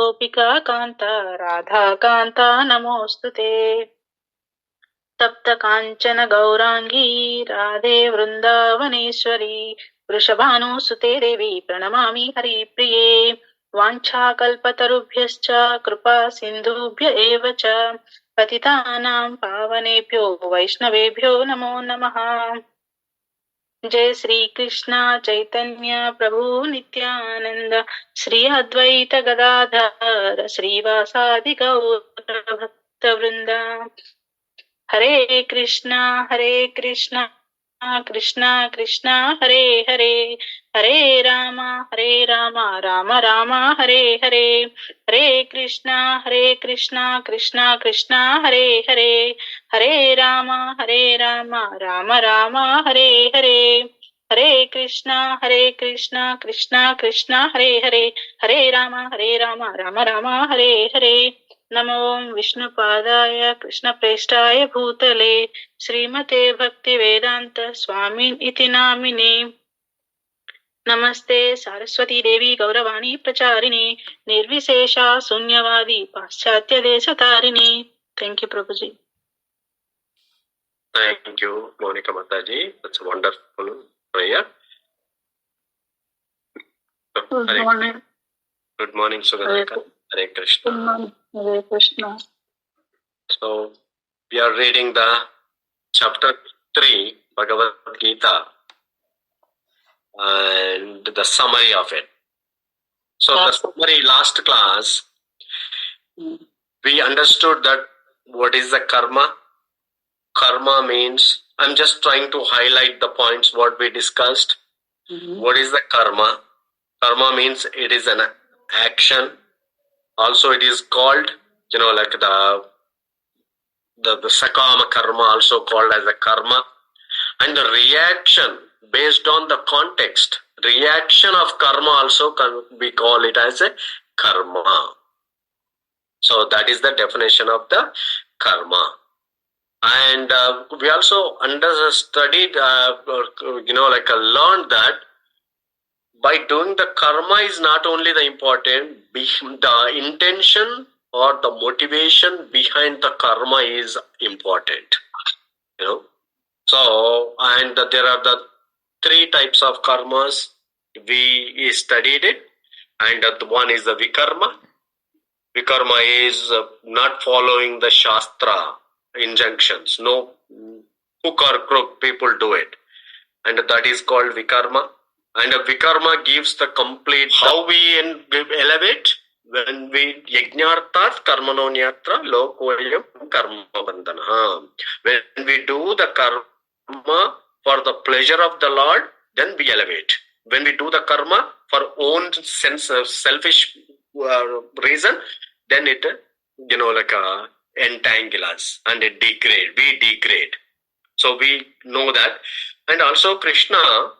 गोपिका कान्ता राधा कान्ता नमोऽस्तुते। तप्त काञ्चन गौराङ्गी राधे वृन्दावनेश्वरी वृषभानुसुते देवी प्रणमामि हरिप्रिये। वाञ्छाकल्पतरुभ्यश्च कृपा सिन्धुभ्य एव च पतितानां पावनेभ्यो वैष्णवेभ्यो नमो नमः। जय श्री कृष्ण चैतन्य प्रभु नित्यानंद श्री अद्वैत गदाधर श्रीवासादि गौर भक्तवृंद। हरे कृष्णा कृष्णा कृष्णा हरे हरे, हरे राम राम राम हरे हरे। हरे कृष्णा कृष्णा कृष्णा हरे हरे, हरे राम राम राम हरे हरे। हरे कृष्णा कृष्णा कृष्णा हरे हरे, हरे राम राम राम हरे हरे। नमो विष्णुपादाय कृष्णप्रेष्ठाय भूतले श्रीमते भक्तिवेदान्त स्वामिन् इति नामिने। नमस्ते सारस्वती देवी गौरवाणी प्रचारिणे निर्विशेषा शून्यवादी पाश्चात्य देशतारिणे। Thank you Prabhuji. Thank you, Monica Mataji. That's a wonderful prayer. Good morning. Good morning, Sugadaka. Hare Krishna. Good morning. Hare Krishna. So, we are reading the chapter 3, Bhagavad Gita, and the summary of it. So, the summary last class, we understood that what is the karma. Karma means, I'm just trying to highlight the points what we discussed. What is the karma? Karma means it is an action. Also it is called, like the sakama karma, also called as a karma. And the reaction based on the context, reaction of karma also we call it as a karma. So that is the definition of the karma. And we also studied, learned that by doing the karma is not only the important, the intention or the motivation behind the karma is important. So, and there are the 3 types of karmas. We studied it, and one is the vikarma. Vikarma is not following the shastra injunctions. No hook or crook people do it, and that is called vikarma. And vikarma gives the complete how we elevate when we yajnartat karmanonyatra lokoyam karma bandhana. When we do the karma for the pleasure of the Lord, then we elevate. When we do the karma for own sense of selfish reason, then it entangle us and it degrade. We degrade. So we know that. And also Krishna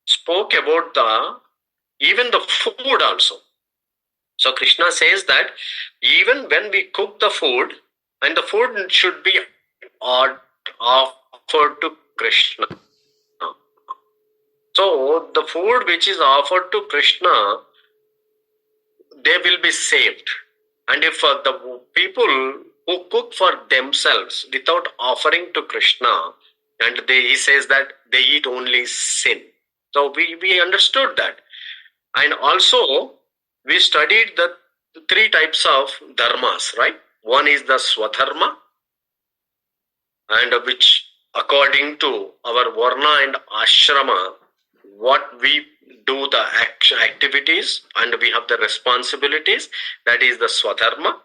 spoke about even the food also. So Krishna says that even when we cook the food, and the food should be offered to Krishna. So the food which is offered to Krishna, they will be saved. And if the people who cook for themselves without offering to Krishna, and he says that they eat only sin. So we understood that. And also we studied the 3 types of dharmas, right? One is the swadharma, and which according to our varna and ashrama, what we do the activities and we have the responsibilities, that is the swadharma.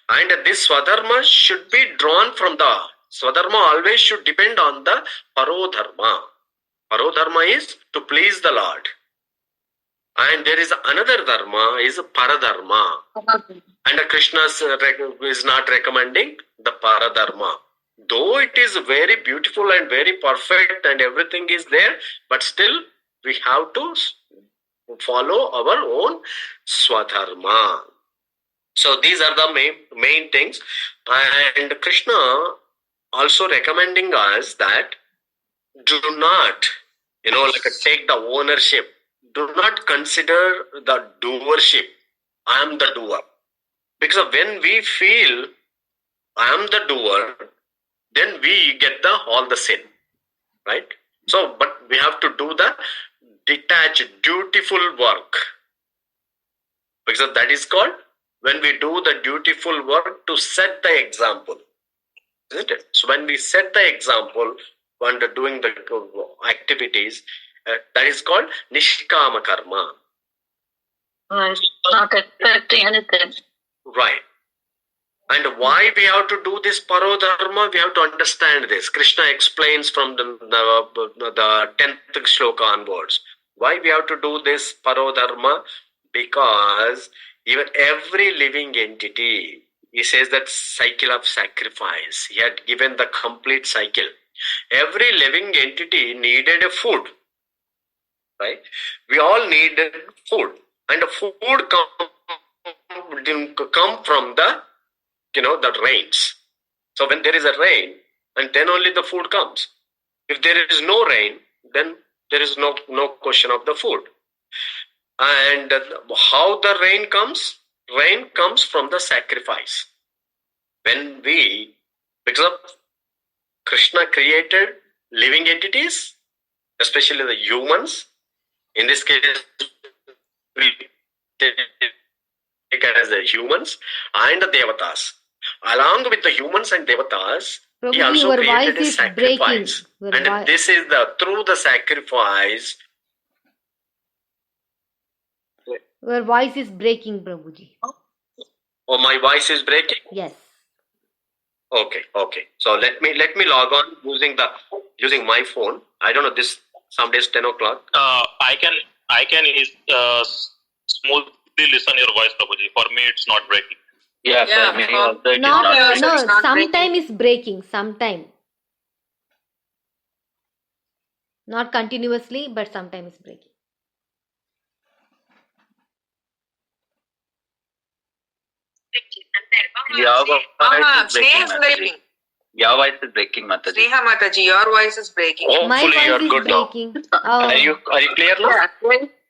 And this swadharma should be drawn from the swadharma always should depend on the parodharma. Parodharma is to please the Lord. And there is another dharma is paradharma. And Krishna is not recommending the paradharma. Though it is very beautiful and very perfect and everything is there, but still we have to follow our own swadharma. So these are the main things. And Krishna also recommending us that do not, take the ownership. Do not consider the doership I am the doer. Because when we feel I am the doer, then we get all the sin, right? So, but we have to do the detached, dutiful work. Because that is called, when we do the dutiful work to set the example, isn't it? So when we set the example when doing the activities, that is called nishkama karma. Not expecting anything. Right. And why we have to do this parodharma, we have to understand this. Krishna explains from the 10th shloka onwards. Why we have to do this parodharma? Because even every living entity, he says that cycle of sacrifice. He had given the complete cycle. Every living entity needed a food. Right? We all needed food. And the food come from the the rains. So when there is a rain, and then only the food comes. If there is no rain, then there is no question of the food. And how the rain comes? Rain comes from the sacrifice. When because of Krishna created living entities, especially the humans. In this case, we take it as the humans and the devatas. Along with the humans and devatas, Prabhuji, he also your voice created a is sacrifice. breaking. And this is through the sacrifice. Your voice is breaking, Prabhuji. Oh, my voice is breaking? Yes. Okay. So let me log on using my phone. I don't know, this some days 10 o'clock. I can smoothly listen your voice, Prabhuji. For me, it's not breaking. Yeah, for me also it is No, sometime is breaking, sometime. Not continuously, but sometime is breaking. Your voice is breaking. Your voice is breaking, Mataji. Sneha Mataji, your voice is breaking. My Hopefully you voice are is good breaking. now. Oh. Are you clear now?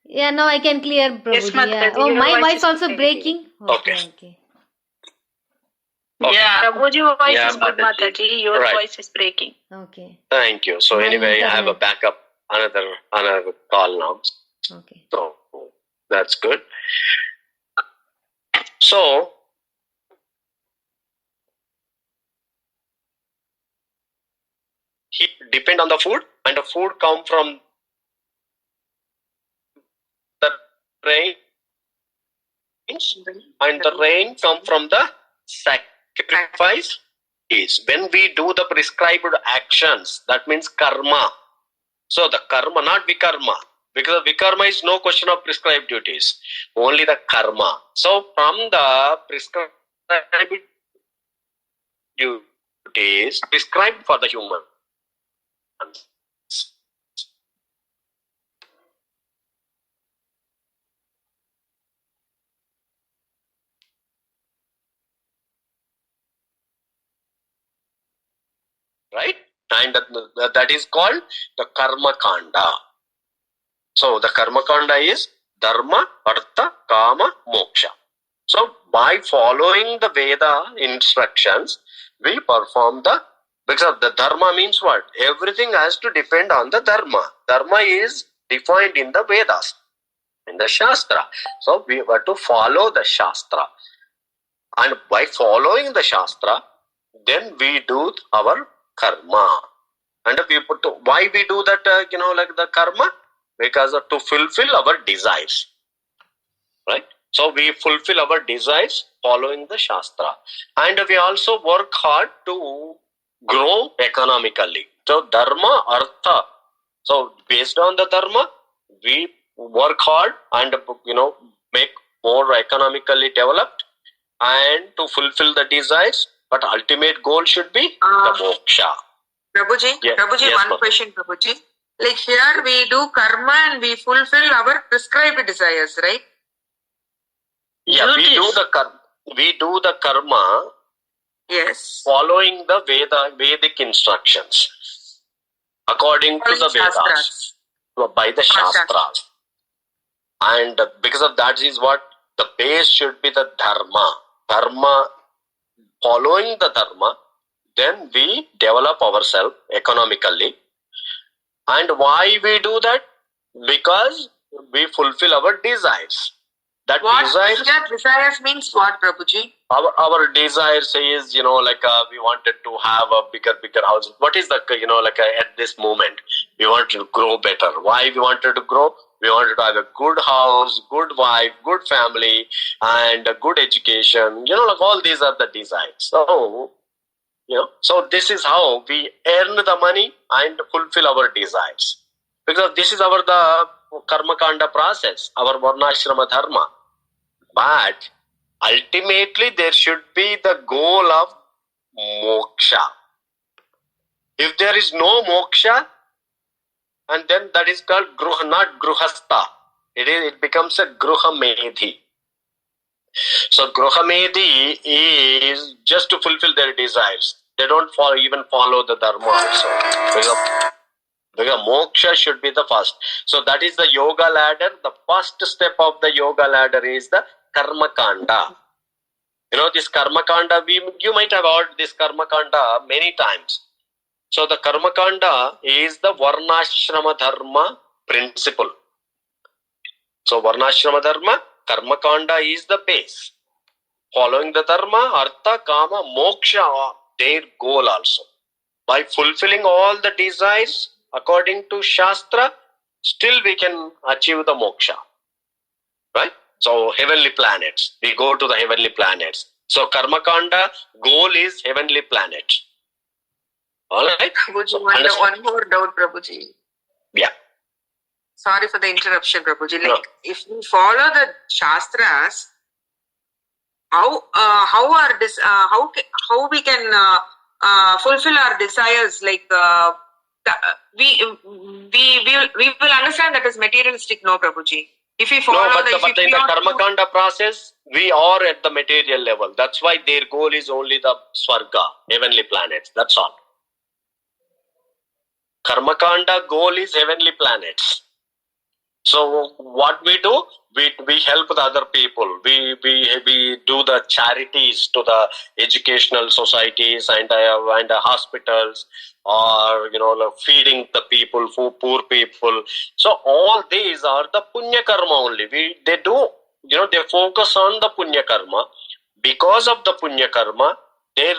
Yeah, now I can clear, Prabhuji. Yes, Mataji, Yeah. Oh, your my voice voice is also breaking. breaking? Okay. Yeah, Prabhuji voice Yeah, is good, Mataji. Mataji. Your Right. voice is breaking. Okay. Thank you. So My anyway, I have a internet. backup, another call now. Okay. So that's good. So he depend on the food, and the food come from the rain, and the rain come from the sacrifice. Is when we do the prescribed actions, that means karma. So the karma, not vikarma, because vikarma is no question of prescribed duties, only the karma. So from the prescribed duties prescribed for the human, right? And that is called the karma kanda. So the karma kanda is dharma, artha, kama, moksha. So by following the Veda instructions, we perform because the dharma means what? Everything has to depend on the dharma. Dharma is defined in the Vedas, in the Shastra. So we have to follow the Shastra. And by following the Shastra, then we do our karma. And why we do that, like the karma? Because to fulfill our desires. Right? So we fulfill our desires following the Shastra. And we also work hard to grow economically. So dharma, artha. So based on the dharma, we work hard and make more economically developed and to fulfill the desires. But ultimate goal should be the moksha. Prabhuji, Yes, one ma'am. question, Prabhuji. Like here we do karma and we fulfill our prescribed desires, right? Yeah, we do the karma. Yes. Following the Vedic instructions, according to the Vedas, by the Shastras. And because of that is what The base should be the dharma. Dharma, following the dharma, then we develop ourselves economically. And why we do that? Because we fulfill our desires. That What desires means what, Prabhuji? Our desire says, we wanted to have a bigger house. What is the, at this moment, we want to grow better. Why we wanted to grow? We wanted to have a good house, good wife, good family, and a good education. All these are the desires. So this is how we earn the money and fulfill our desires. Because this is the karma kanda process, our varnashrama dharma. But ultimately there should be the goal of moksha. If there is no moksha, and then that is called gruha, not gruhastha. It becomes a gruhamedhi. So gruhamedhi is just to fulfill their desires. They don't even follow the dharma also. Because moksha should be the first. So that is the yoga ladder. The first step of the yoga ladder is the karma kanda. This karma kanda, you might have heard this karma kanda many times. So the karma kanda is the varnashrama dharma principle. So varnashrama dharma, karma kanda is the base. Following the dharma, artha, kama, moksha are their goal also. By fulfilling all the desires according to Shastra, still we can achieve the moksha. Right? So heavenly planets. We go to the heavenly planets. So karma kanda goal is heavenly planet. Alright? Prabhuji, one more doubt, Prabhuji. Yeah. Sorry for the interruption, Prabhuji. If we follow the Shastras, how we can fulfill our desires? We will understand that is materialistic, no, Prabhuji. If we follow but in the karma kanda process, we are at the material level. That's why their goal is only the Swarga, heavenly planets. That's all. Karma kanda goal is heavenly planets. So what we do? We help the other people. We do the charities to the educational societies and hospitals, or feeding the people, poor people. So all these are the punya karma only. They focus on the punya karma. Because of the punya karma, their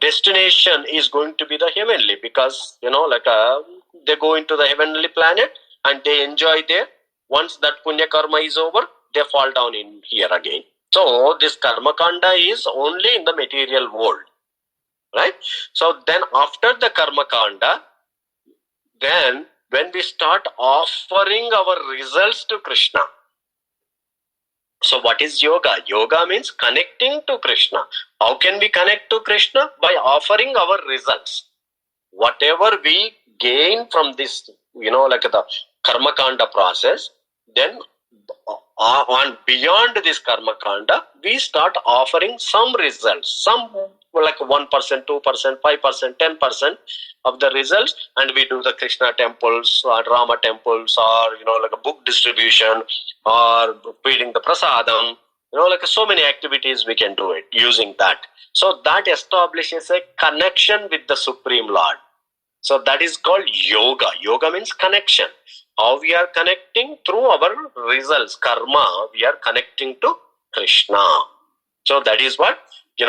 destination is going to be the heavenly, because they go into the heavenly planet and they enjoy there. Once that punya karma is over, they fall down in here again. So this karma kanda is only in the material world, right? So then after the karma kanda, then when we start offering our results to Krishna. So what is yoga? Yoga means connecting to Krishna. How can we connect to Krishna? By offering our results. Whatever we gain from this, the karma kanda process, then on beyond this karma kanda, we start offering some results, some 1%, 2%, 5%, 10% of the results, and we do the Krishna temples or Rama temples, or a book distribution, or feeding the prasadam, so many activities we can do it using that. So that establishes a connection with the Supreme Lord. So that is called yoga. Yoga means connection. How we are connecting? Through our results, karma, we are connecting to Krishna. So that is what, the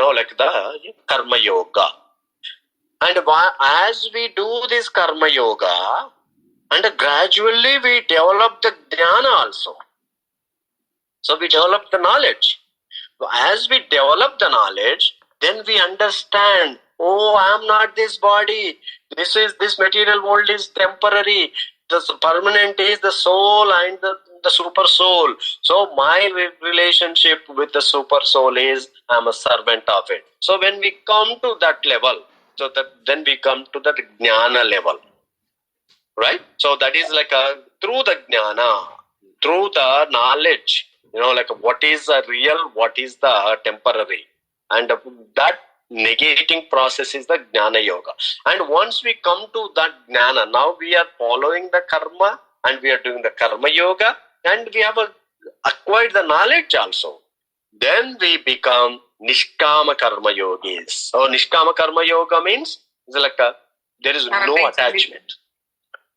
karma yoga. And as we do this karma yoga, and gradually we develop the jnana also. So we develop the knowledge. As we develop the knowledge, then we understand, I am not this body. This material world is temporary. The permanent is the soul and the super soul. So my relationship with the super soul is I am a servant of it. So when we come to that level, then we come to the jnana level, right? So that is through the jnana, through the knowledge, what is the real, what is the temporary, and that negating process is the jnana yoga. And once we come to that jnana, now we are following the karma and we are doing the karma yoga, and we have a acquired the knowledge also, then we become Nishkama Karma Yogis. So Nishkama Karma Yoga means there is no attachment.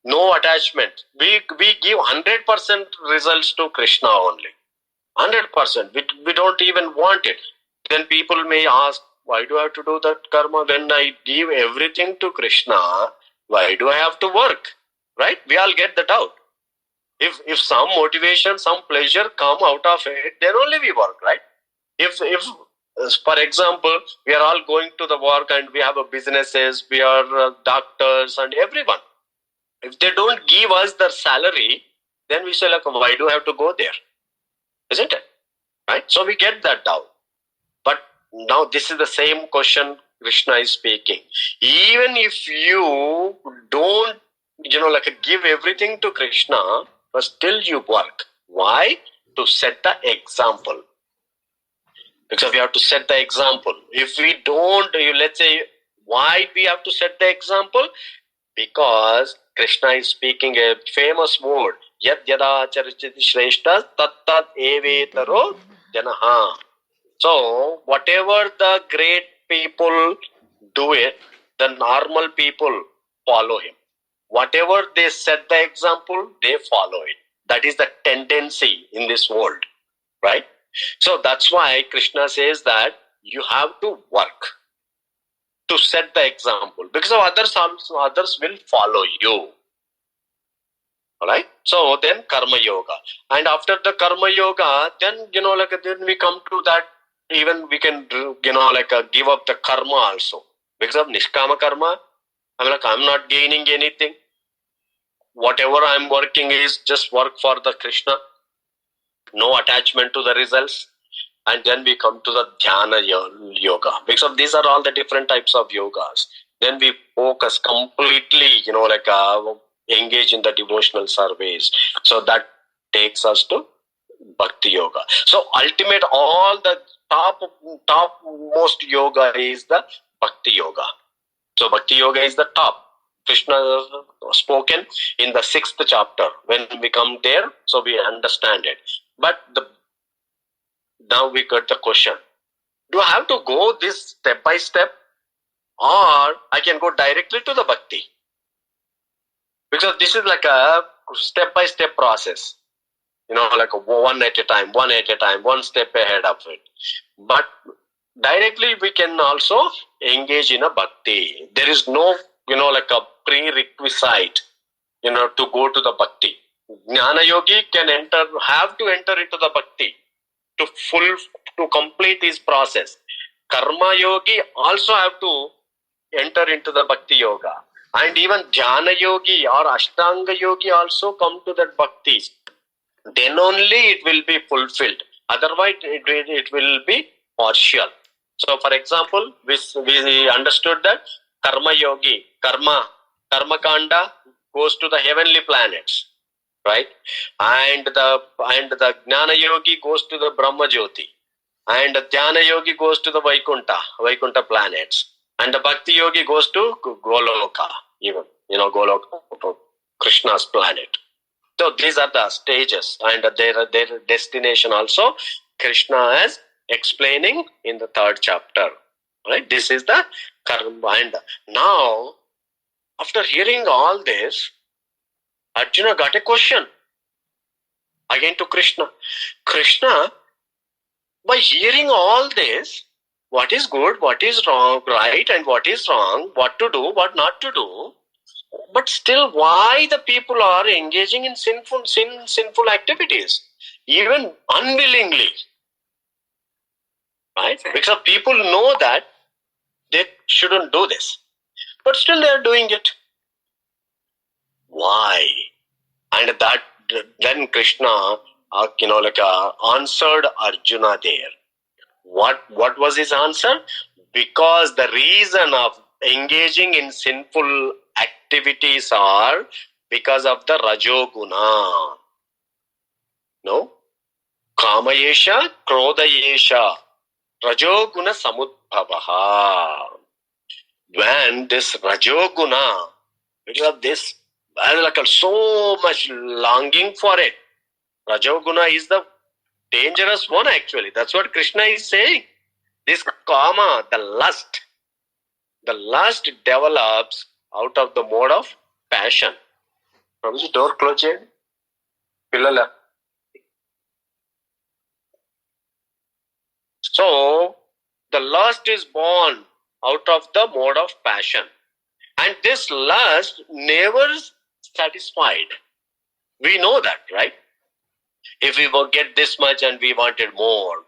No attachment. We give 100% results to Krishna only. 100%. We don't even want it. Then people may ask, why do I have to do that karma when I give everything to Krishna? Why do I have to work? Right? We all get that out. If some motivation, some pleasure come out of it, then only we work, right? If for example, we are all going to the work and we have a businesses, we are doctors and everyone. If they don't give us their salary, then we say why do I have to go there? Isn't it? Right? So we get that down. But now this is the same question Krishna is speaking. Even if you don't, give everything to Krishna, but still you work. Why? To set the example. Because we have to set the example. If we don't, let's say, why we have to set the example? Because Krishna is speaking a famous word. Yad yada charachiti shreshta tat tat evetaro janaha. So, whatever the great people do it, the normal people follow him. Whatever they set the example, they follow it. That is the tendency in this world, right? So that's why Krishna says that you have to work to set the example, because others will follow you. Alright? So then karma yoga. And after the karma yoga, then then we come to that, even we can give up the karma also. Because of nishkama karma, I'm not gaining anything. Whatever I'm working is just work for the Krishna. No attachment to the results. And then we come to the dhyana yoga. Because of these are all the different types of yogas. Then we focus completely, engage in the devotional service. So that takes us to bhakti yoga. So ultimate, all the topmost yoga is the bhakti yoga. So bhakti yoga is the top. Krishna spoken in the 6th chapter. When we come there, so we understand it. But now we got the question. Do I have to go this step by step? Or I can go directly to the bhakti? Because this is like a step by step process. Like one at a time, one step ahead of it. But directly we can also engage in a bhakti. There is no, like a prerequisite, to go to the bhakti. Jnana yogi have to enter into the bhakti to complete his process. Karma yogi also have to enter into the bhakti yoga. And even jnana yogi or ashtanga yogi also come to that bhakti. Then only it will be fulfilled. Otherwise it will be partial. So for example, we understood that karma yogi, karma kanda goes to the heavenly planets, right? And the jnana yogi goes to the Brahma Jyoti, and the jnana yogi goes to the Vaikuntha planets, and the bhakti yogi goes to Goloka, even Goloka, Krishna's planet. So these are the stages, and their destination also Krishna is explaining in the 3rd chapter. Right? This is the karma. And now, after hearing all this, Arjuna got a question again to Krishna. Krishna, by hearing all this, what is good, what is wrong, right, and what is wrong, what to do, what not to do, but still, why the people are engaging in sinful activities, even unwillingly? Right? Because people know that they shouldn't do this, but still they are doing it. Why? And then Krishna, answered Arjuna there. What was his answer? Because the reason of engaging in sinful activities are because of the rajoguna. No? Kamayesha, krodayesha, rajoguna samudbhavaha. When this rajoguna, because of this, so much longing for it. Rajoguna is the dangerous one actually. That's what Krishna is saying. This kama, the lust develops out of the mode of passion. Prabhuji, door close it. Pillala. So, the lust is born out of the mode of passion. And this lust never satisfied. We know that, right? If we will get this much and we wanted more.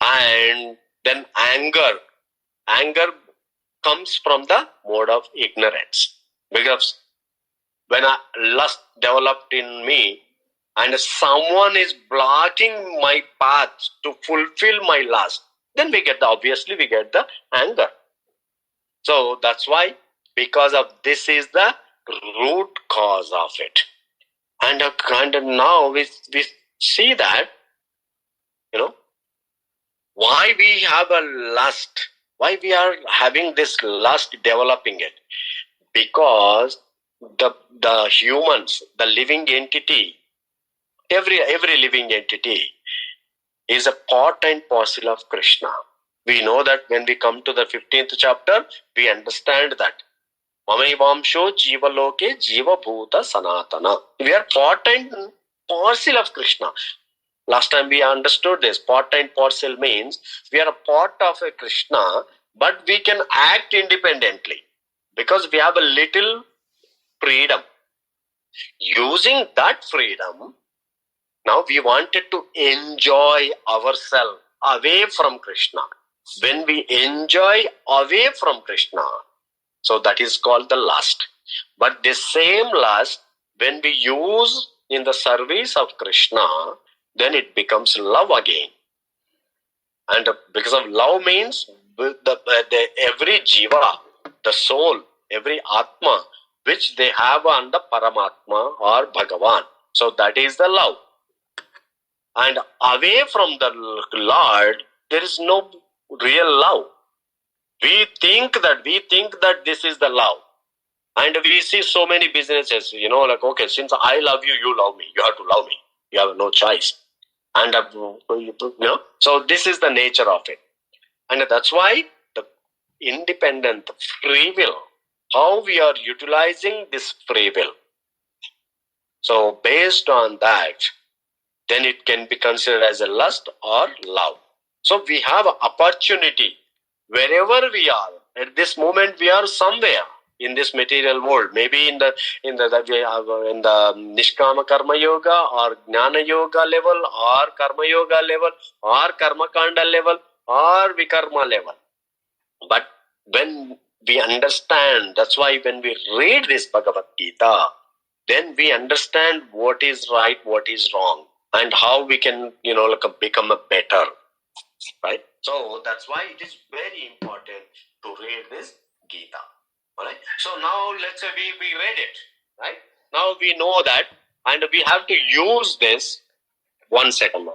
And then anger comes from the mode of ignorance. Because when a lust developed in me and someone is blocking my path to fulfill my lust, then obviously we get the anger. So that's why, because of this is the root cause of it. And now we see that, why we have a lust, why we are having this lust developing it. Because the humans, the living entity, every living entity is a part and parcel of Krishna. We know that when we come to the 15th chapter, we understand that Mamaivamsho Jiva Loke Jiva Bhuta Sanatana. We are part and parcel of Krishna. Last time we understood this. Part and parcel means we are a part of a Krishna, but we can act independently because we have a little freedom. Using that freedom, now we wanted to enjoy ourselves away from Krishna. When we enjoy away from Krishna, so that is called the lust. But this same lust, when we use in the service of Krishna, then it becomes love again. And because of love means every jiva, the soul, every atma, which they have on the Paramatma or Bhagavan. So that is the love. And away from the Lord, there is no real love. We think that this is the love. And we see so many businesses, like, okay, since I love you, you love me. You have to love me. You have no choice. And, so this is the nature of it. And that's why the independent free will, how we are utilizing this free will. So based on that, then it can be considered as a lust or love. So we have an opportunity wherever we are. At this moment, we are somewhere in this material world. Maybe in the Nishkama Karma Yoga or Jnana Yoga level or Karma Yoga level or Karma Kanda level or Vikarma level. But when we understand, that's why when we read this Bhagavad Gita, then we understand what is right, what is wrong, and how we can, become a better. Right? So that's why it is very important to read this Gita. Alright? So now let's say we read it. Right? Now we know that, and we have to use this. 1 second.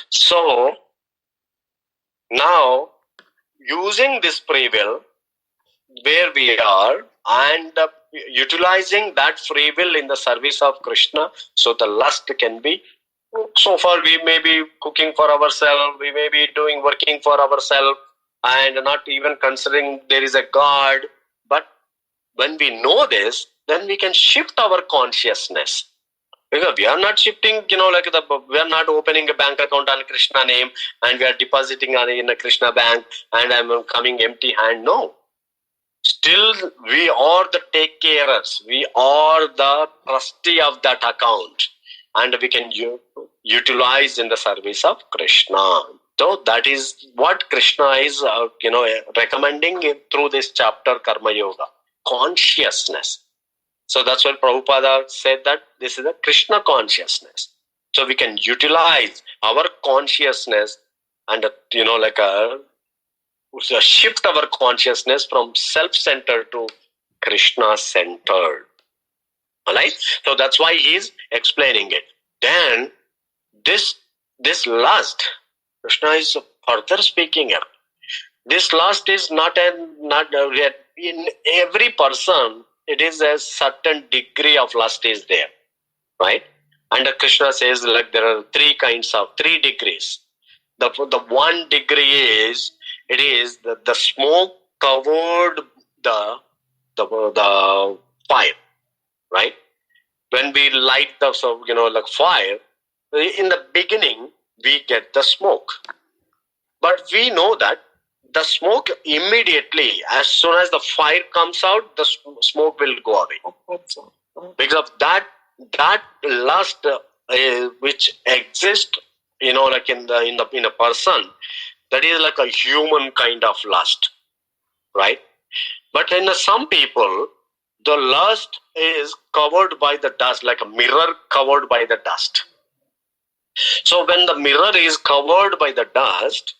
So now, using this free will, where we are, and utilizing that free will in the service of Krishna, so the lust can be, so far we may be cooking for ourselves, we may be working for ourselves, and not even considering there is a God. But when we know this, then we can shift our consciousness. Because we are not shifting, we are not opening a bank account on Krishna name and we are depositing in a Krishna bank and I'm coming empty hand. No. Still, we are the take carers. We are the trustee of that account and we can utilize in the service of Krishna. So that is what Krishna is, recommending through this chapter, Karma Yoga. Consciousness. So that's why Prabhupada said that this is a Krishna consciousness. So we can utilize our consciousness and, shift our consciousness from self-centered to Krishna-centered. Alright? So that's why he's explaining it. Then this this lust, Krishna is further speaking here. This lust is not in every person. It is a certain degree of lust is there, right? And Krishna says like there are three degrees. The 1 degree is the smoke covered the fire, right? When we light the fire, in the beginning we get the smoke, but we know that the smoke immediately, as soon as the fire comes out, the smoke will go away, because of that lust which exists, like in a person, that is like a human kind of lust, right? But in some people, the lust is covered by the dust, like a mirror covered by the dust. So when the mirror is covered by the dust,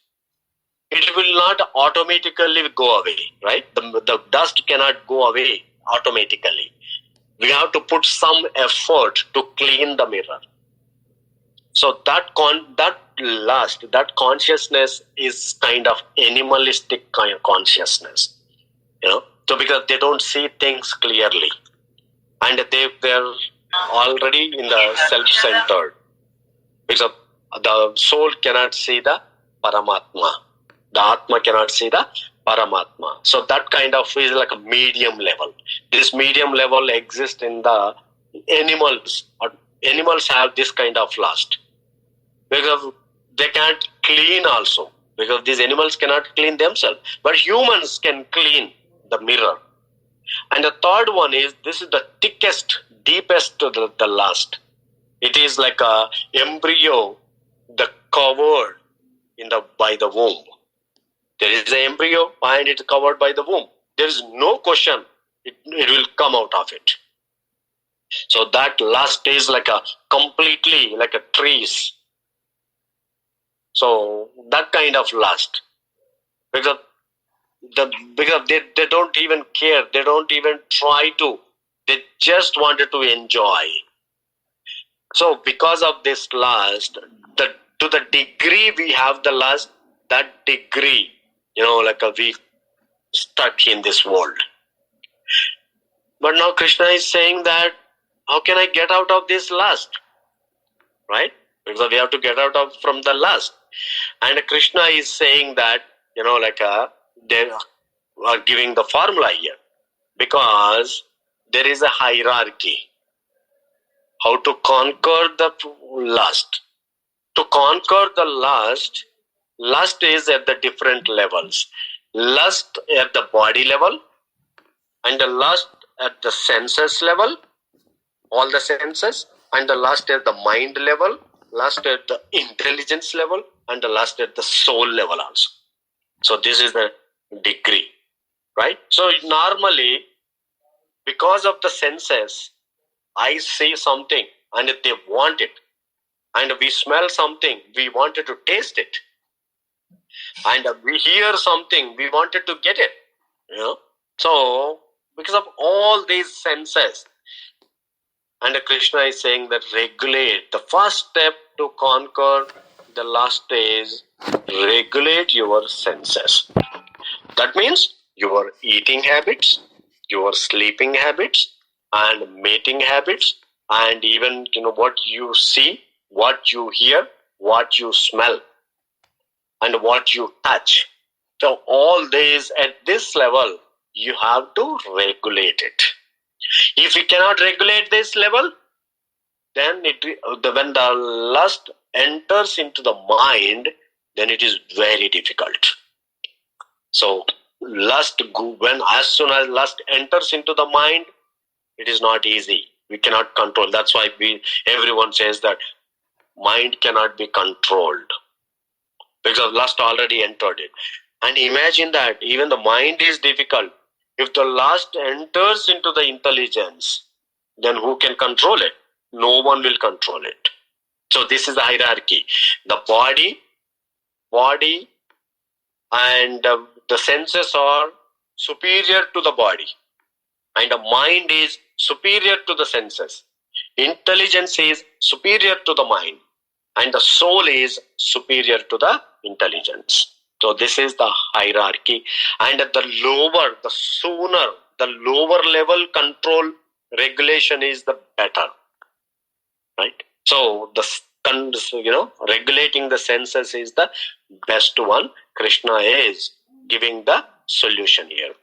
it will not automatically go away, right? The dust cannot go away automatically. We have to put some effort to clean the mirror. So that lust, that consciousness is kind of animalistic kind of consciousness, So because they don't see things clearly, and they're already in the self-centered, because the soul cannot see the Paramatma. The Atma cannot see the Paramatma. So that kind of is like a medium level. This medium level exists in the animals. Animals have this kind of lust, because they can't clean also, because these animals cannot clean themselves. But humans can clean the mirror. And the third one is, this is the thickest, deepest the lust. It is like a embryo, the covered by the womb. There is an embryo and it's covered by the womb. There is no question it will come out of it. So that lust is like a completely like a trees. So that kind of lust, because they don't even care, they don't even try to, they just wanted to enjoy. So because of this lust, to the degree we have the lust, that degree, we stuck in this world. But now Krishna is saying that, how can I get out of this lust? Right? Because we have to get out from the lust. And Krishna is saying that, they are giving the formula here. Because there is a hierarchy. How to conquer the lust. To conquer the lust is at the different levels. Lust at the body level, and the lust at the senses level, all the senses, and the lust at the mind level, lust at the intelligence level, and the lust at the soul level also. So this is the degree, right? So normally, because of the senses, I see something and they want it, and we smell something, we wanted to taste it, and we hear something, we wanted to get it. So because of all these senses, and Krishna is saying that regulate. The first step to conquer the lust is regulate your senses. That means your eating habits, your sleeping habits, and mating habits, and even what you see, what you hear, what you smell, and what you touch. So all these at this level, you have to regulate it. If you cannot regulate this level, then when the lust enters into the mind, then it is very difficult. So as soon as lust enters into the mind, it is not easy. We cannot control. That's why everyone says that mind cannot be controlled, because lust already entered it. And imagine that even the mind is difficult. If the lust enters into the intelligence, then who can control it? No one will control it. So this is the hierarchy. The body and the senses are superior to the body, and the mind is superior to the senses. Intelligence is superior to the mind, and the soul is superior to the intelligence. So this is the hierarchy. And the sooner, the lower level control regulation is the better. Right? So regulating the senses is the best one. Krishna is giving the solution here.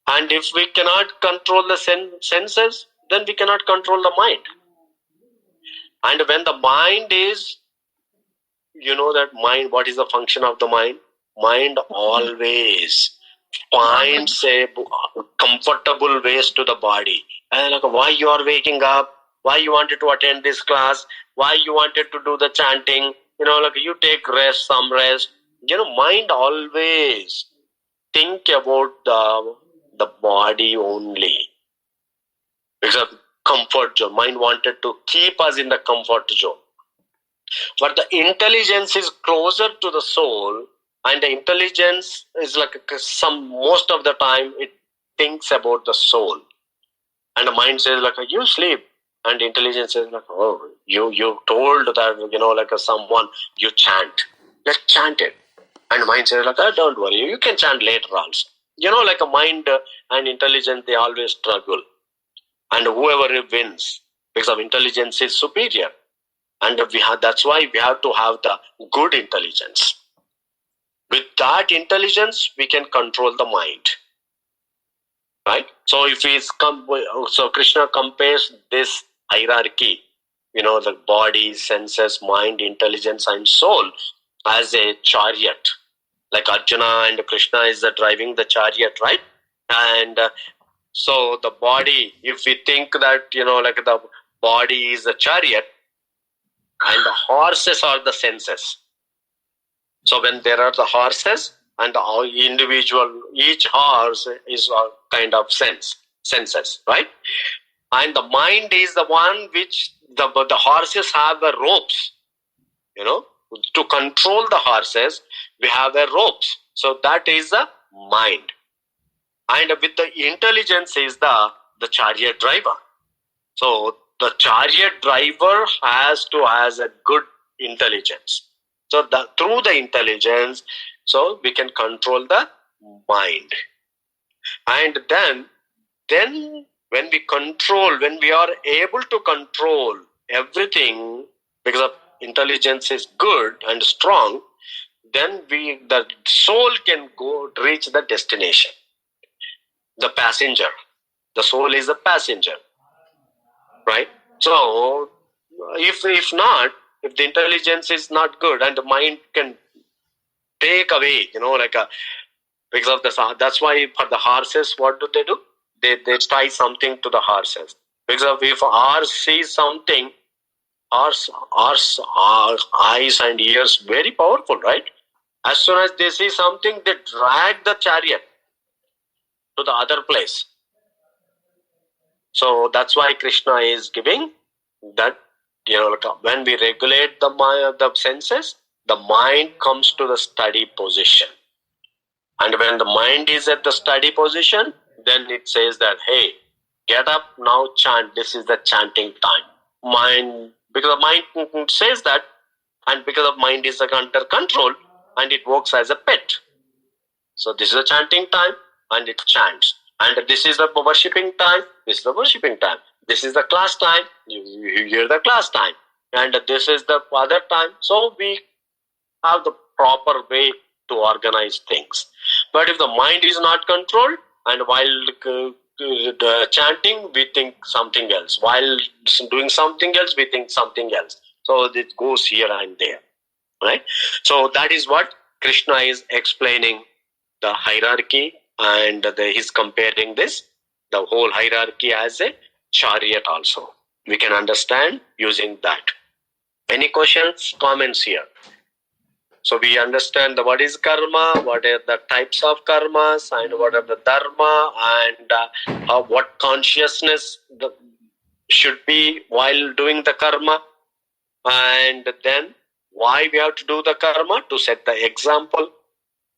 And if we cannot control the senses, then we cannot control the mind. And when the mind is, that mind, what is the function of the mind? Mind always finds a comfortable ways to the body. And like, why you are waking up? Why you wanted to attend this class? Why you wanted to do the chanting? You take rest, some rest. Mind always think about the body only. It's a comfort zone. Mind wanted to keep us in the comfort zone. But the intelligence is closer to the soul, and the intelligence is like most of the time it thinks about the soul. And the mind says like, you sleep. And intelligence says like, oh, you told that, someone, you chant. Let's chant it. And the mind says like, oh, don't worry, you can chant later also. A mind and intelligence, they always struggle. And whoever wins, because of intelligence is superior. And that's why we have to have the good intelligence. With that intelligence, we can control the mind. Right? So so Krishna compares this hierarchy, the body, senses, mind, intelligence, and soul as a chariot. Like Arjuna and Krishna is driving the chariot, right? And so the body, if we think that, the body is a chariot, and the horses are the senses. So when there are the horses, and the individual, each horse is a kind of senses, right? And the mind is the one which the horses have the ropes, to control the horses, we have the ropes. So that is the mind. And with the intelligence is the chariot driver. So the chariot driver has a good intelligence. So through the intelligence, so we can control the mind. And then when we are able to control everything, because of intelligence is good and strong, then the soul can reach the destination. The passenger. The soul is the passenger. Right? So, if not, if the intelligence is not good and the mind can take away, because of this, that's why for the horses, what do? They tie something to the horses. Because if horse sees something, our eyes and ears very powerful, right? As soon as they see something, they drag the chariot to the other place. So that's why Krishna is giving that, when we regulate the senses, the mind comes to the steady position. And when the mind is at the steady position, then it says that, hey, get up now, chant. This is the chanting time. Because the mind says that, and because of mind is under control, and it works as a pet. So this is the chanting time, and it chants. And this is the worshipping time. This is the worshipping time. This is the class time. You hear the class time. And this is the other time. So we have the proper way to organize things. But if the mind is not controlled, and while chanting, we think something else. While doing something else, we think something else. So it goes here and there. Right? So that is what Krishna is explaining, the hierarchy, and he's comparing the whole hierarchy as a chariot also. We can understand using that. Any questions, comments here? So we understand what is karma, what are the types of karmas, and what are the dharma, and what consciousness should be while doing the karma, and then why we have to do the karma, to set the example,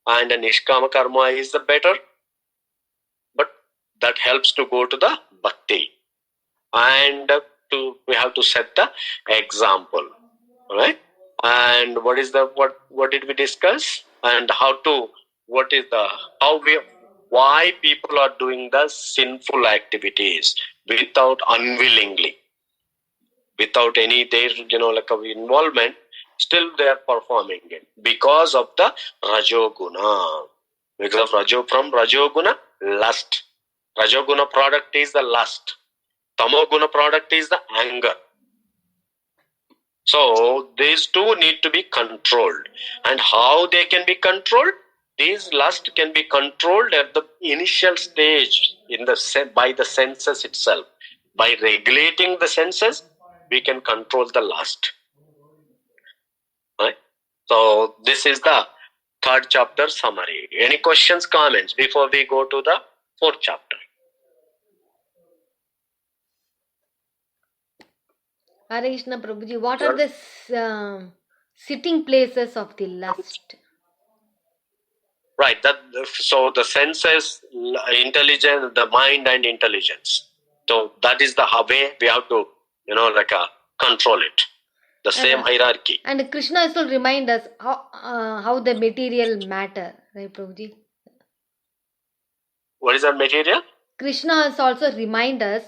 and the nishkama karma is the better, but that helps to go to the bhakti, and we have to set the example, right? And what did we discuss? And why people are doing the sinful activities without unwillingly, without any their involvement, still they are performing it because of the rajoguna. Because of from rajoguna, lust. Rajoguna product is the lust. Tamoguna product is the anger. So these two need to be controlled. And how they can be controlled? These lust can be controlled at the initial stage by the senses itself. By regulating the senses, we can control the lust. Right? So this is the 3rd chapter summary. Any questions, comments before we go to the 4th chapter? Hare Krishna Prabhuji, what are the sitting places of the lust? Right. So the senses, intelligence, the mind and intelligence. So that is the way we have to, control it. The same hierarchy. And Krishna also remind us how the material matter, right, Prabhuji? What is that material? Krishna has also remind us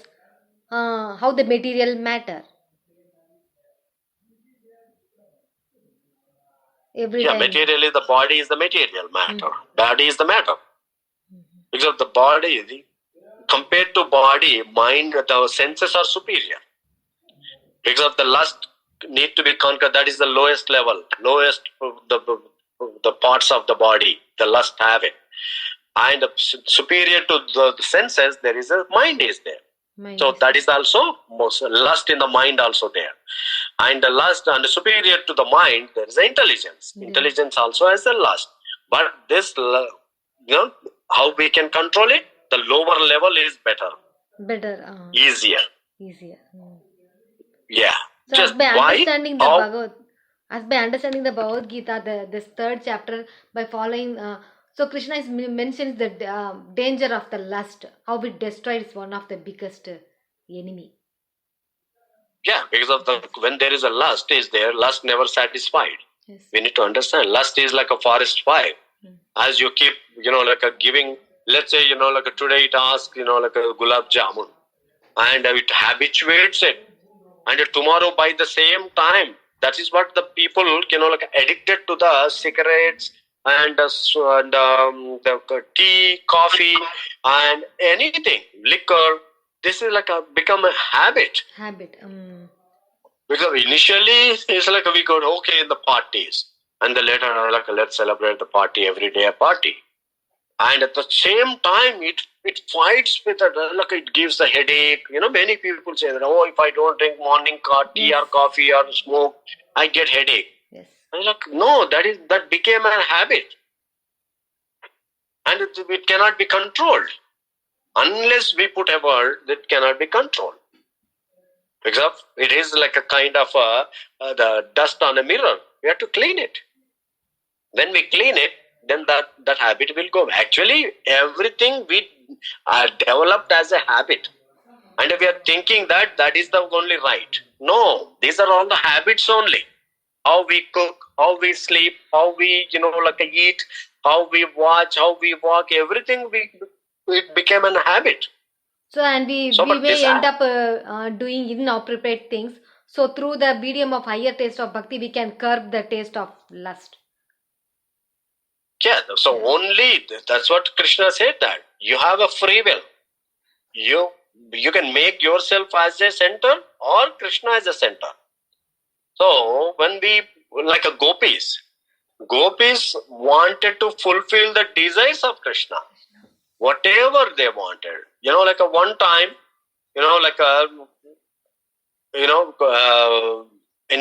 how the material matter. Every time. Material is the body is the material matter. Body is the matter. Because the body, compared to body, mind, the senses are superior. Because of the lust need to be conquered. That is the lowest level, lowest the parts of the body. The lust have it, and superior to the senses, there is a mind is there. So that is also most lust in the mind also there, and the lust and superior to the mind there is the intelligence. Intelligence also has a lust, but this how we can control it? The lower level is better, easier. Yeah. So Just as by understanding the Bhagavad Gita, this 3rd chapter, by following, so Krishna mentions the danger of the lust, how it destroys one of the biggest enemy. Yeah, because of when there is a lust, lust never satisfied. Yes. We need to understand lust is like a forest fire. As you keep, giving, let's say, today it asks, a gulab jamun, and it habituates it. And tomorrow by the same time, that is what the people, addicted to the cigarettes and the tea, coffee, and anything, liquor. This is become a habit. Because initially, it's we go, okay, in the parties. And then later, let's celebrate the party, every day a party. And at the same time, it fights with it. It gives a headache. Many people say that, if I don't drink morning tea or coffee or smoke, I get headache. Yes. And no, that became a habit. And it cannot be controlled. Unless we put a word, it cannot be controlled. Because it is like a kind of the dust on a mirror. We have to clean it. When we clean it, then that habit will go. Actually, everything we developed as a habit. And we are thinking that is the only right. No, these are all the habits only. How we cook, how we sleep, how we, eat, how we watch, how we walk, everything it became a habit. So, and we may end up doing inappropriate things. So, through the medium of higher taste of bhakti, we can curb the taste of lust. Yeah, so only, that's what Krishna said, that you have a free will. You can make yourself as a center or Krishna as a center. So, when we, like a gopis wanted to fulfill the desires of Krishna. Whatever they wanted. One time, in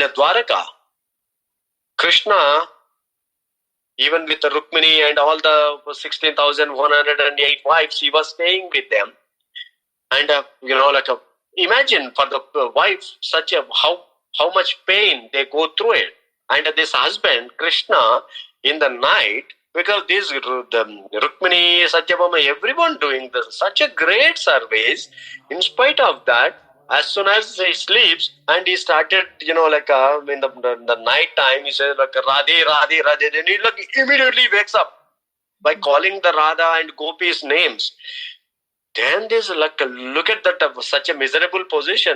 a Dwaraka, Krishna, even with the Rukmini and all the 16,108 wives, he was staying with them. And, imagine for the wife, how much pain they go through it. And this husband, Krishna, in the night, because the Rukmini, Satyabhama, everyone doing such a great service, in spite of that, as soon as he sleeps, and he started, in the night time, he says like Radhe, Radhe, Radhe. Then he immediately wakes up by calling the Radha and Gopis names. Then there's look at that such a miserable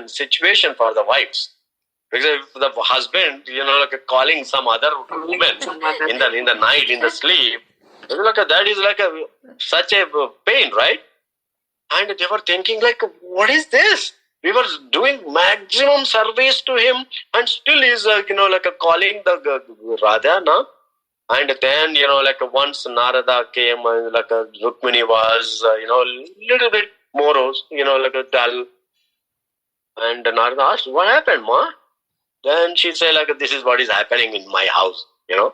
situation for the wives. Because if the husband, calling some other woman in the night, in the sleep, that is such a pain, right? And they were thinking like, what is this? We were doing maximum service to him, and still he's calling the Radha, no? And then once Narada came, Rukmini was little bit more dull, and Narada asked, "What happened, ma?" Then she said this is what is happening in my house, Then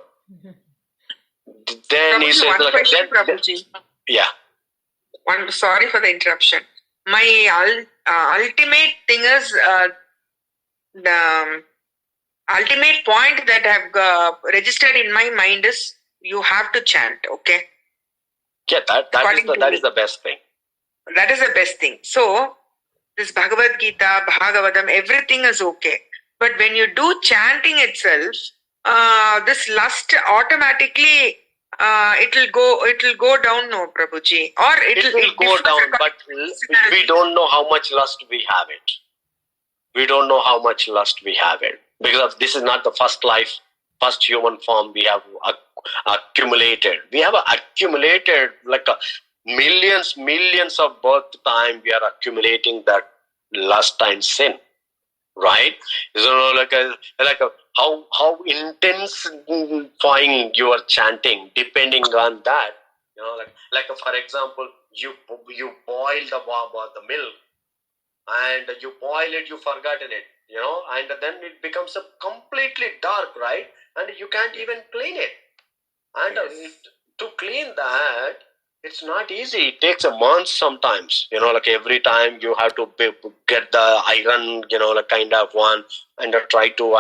Prabhuji, he said one question, Prabhuji. Yeah. Sorry for the interruption. My ultimate thing is the ultimate point that I've registered in my mind is you have to chant, okay? Yeah, that is the best thing. That is the best thing. So, this Bhagavad Gita, Bhagavatam, everything is okay. But when you do chanting itself, this lust automatically it will go down, no, Prabhuji. Or it will go down, but we don't know how much lust we have it. We don't know how much lust we have it. Because this is not the first life, first human form we have accumulated. We have accumulated millions of birth time. We are accumulating that lust and sin, right? So how intensifying you are chanting, depending on that. For example, you boil the milk, and you boil it, you forgotten it. And then it becomes a completely dark, right? And you can't even clean it. And to clean that, it's not easy. It takes a month sometimes. Every time you have to get the iron, kind of one, and try to,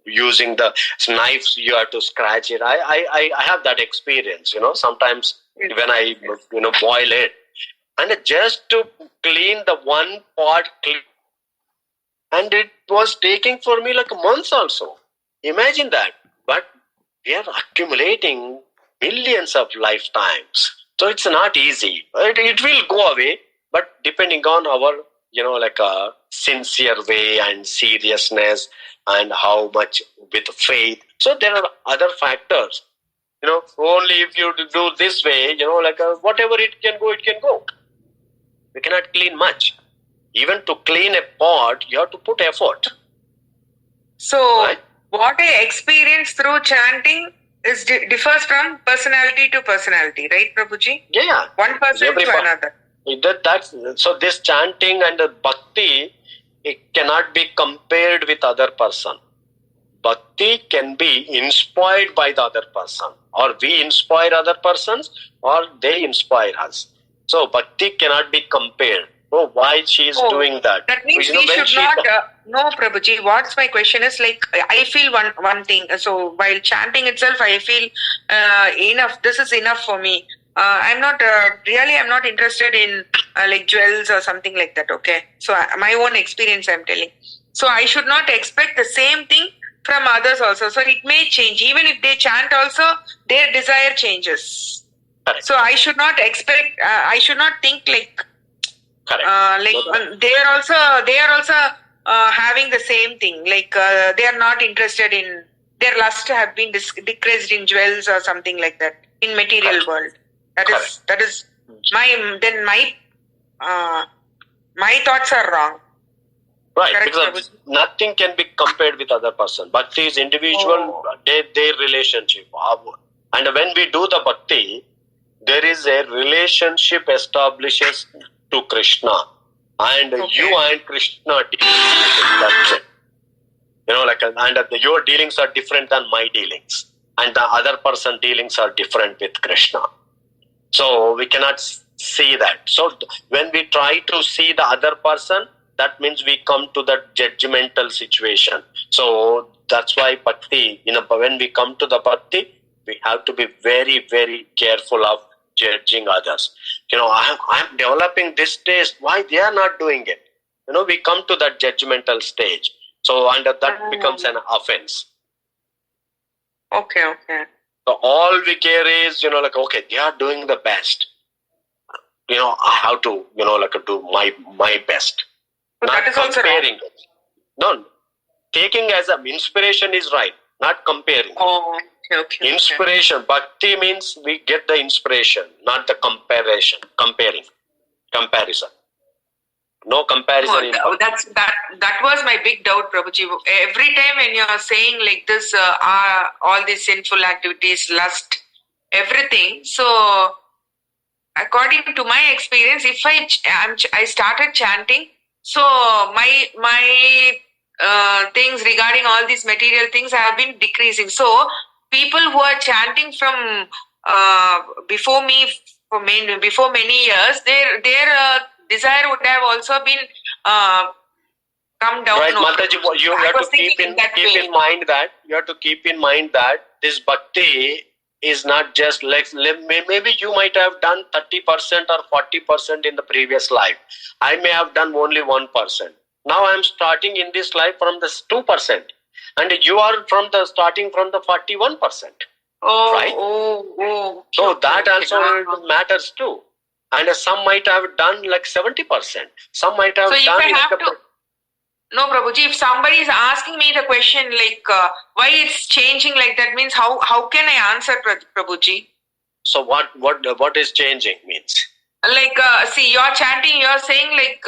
using the knives, you have to scratch it. I have that experience, sometimes when I, boil it. And just to clean the one part, and it was taking for me months also. Imagine that. But we are accumulating millions of lifetimes. So it's not easy. It will go away, but depending on our, sincere way and seriousness and how much with faith. So there are other factors. Only if you do this way, whatever it can go. We cannot clean much. Even to clean a pot, you have to put effort. So, right? What I experience through chanting differs from personality to personality, right, Prabhuji? Yeah. One person to another. So this chanting and the bhakti, it cannot be compared with other person. Bhakti can be inspired by the other person, or we inspire other persons, or they inspire us. So bhakti cannot be compared. Oh, why she is doing that? That means we should not. No, Prabhuji. What's my question is I feel one thing. So while chanting itself, I feel enough. This is enough for me. I'm not I'm not interested in jewels or something like that. Okay. So my own experience, I'm telling. So I should not expect the same thing from others also. So it may change. Even if they chant also, their desire changes. Correct. So I should not expect. I should not think Correct. They are also having the same thing. They are not interested in their lust have been decreased in jewels or something like that in material world. That is my thoughts are wrong. Right, Correct, because nothing can be compared with other person. Bhakti is individual, their relationship. And when we do the bhakti, there is a relationship establishes to Krishna, and you and Krishna that's it. And your dealings are different than my dealings, and the other person dealings are different with Krishna. So we cannot see that. So when we try to see the other person, that means we come to that judgmental situation. So that's why bhakti, when we come to the bhakti, we have to be very, very careful of judging others. I'm developing this taste. Why they are not doing it? we come to that judgmental stage. So, and that becomes an offense. Okay. So all we care is, okay, they are doing the best. I have to, do my best. But Not that is also comparing. No, taking as an inspiration is right, not comparing. Oh, okay. Inspiration, bhakti means we get the inspiration, not the comparison. No comparison. That was my big doubt, Prabhuji. Every time when you are saying like this, all these sinful activities, lust, everything. So, according to my experience, if I started chanting, so my things regarding all these material things have been decreasing. So, people who are chanting from before me before many years, their desire would have also been come down. Right, Mataji, you have to keep in mind that this bhakti is not just like, maybe you might have done 30% or 40% in the previous life. I may have done only 1%. Now I am starting in this life from the 2%, and you are starting from the 41%. Right? So that also matters too. And some might have done like 70%. Some might have done. No, Prabhuji, if somebody is asking me the question like why it's changing like that, means how can I answer, Prabhuji? So what is changing means? Like see, you're chanting, you're saying like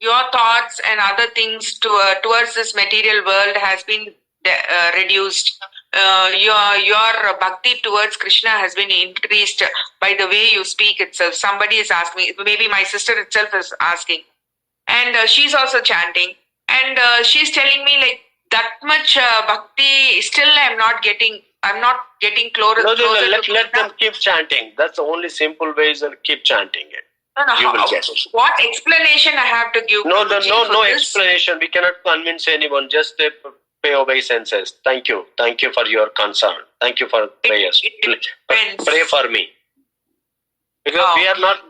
your thoughts and other things towards this material world has been reduced. Your bhakti towards Krishna has been increased by the way you speak itself. Somebody is asking, maybe my sister itself is asking, and she's also chanting, and she's telling me like that much bhakti still I'm not getting closer. No, let them keep chanting. That's the only simple way is keep chanting it. What explanation I have to give? No explanation. We cannot convince anyone. Just pay obeisance. Thank you for your concern. Thank you for prayers. Pray for me. Because we are not.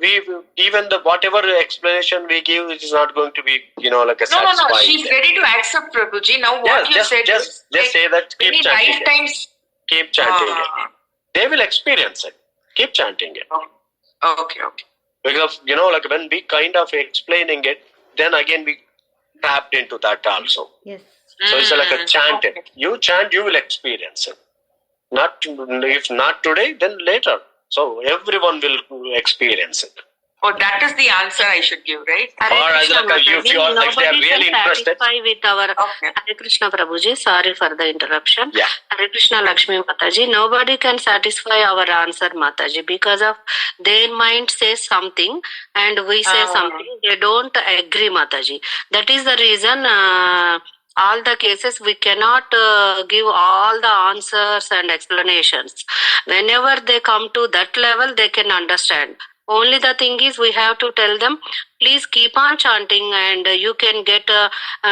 Even the whatever explanation we give, it is not going to be like a satisfying. No. She's ready to accept, Prabhuji. Now what you said. Just say that. Keep chanting. Lifetimes. Keep chanting it. They will experience it. Keep chanting it. Okay. Because like when we kind of explaining it, then again we tapped into that also. Yes. So it's like a chant. Okay. You chant, you will experience it. If not today, then later. So everyone will experience it. Oh, that is the answer I should give, right? If you are really interested. With our Hare Krishna Prabhuji, sorry for the interruption. Yeah. Hare Krishna Lakshmi Mataji, nobody can satisfy our answer, Mataji, because of their mind says something and we say something. They don't agree, Mataji. That is the reason all the cases we cannot give all the answers and explanations. Whenever they come to that level, they can understand. Only the thing is we have to tell them, please keep on chanting and you can get,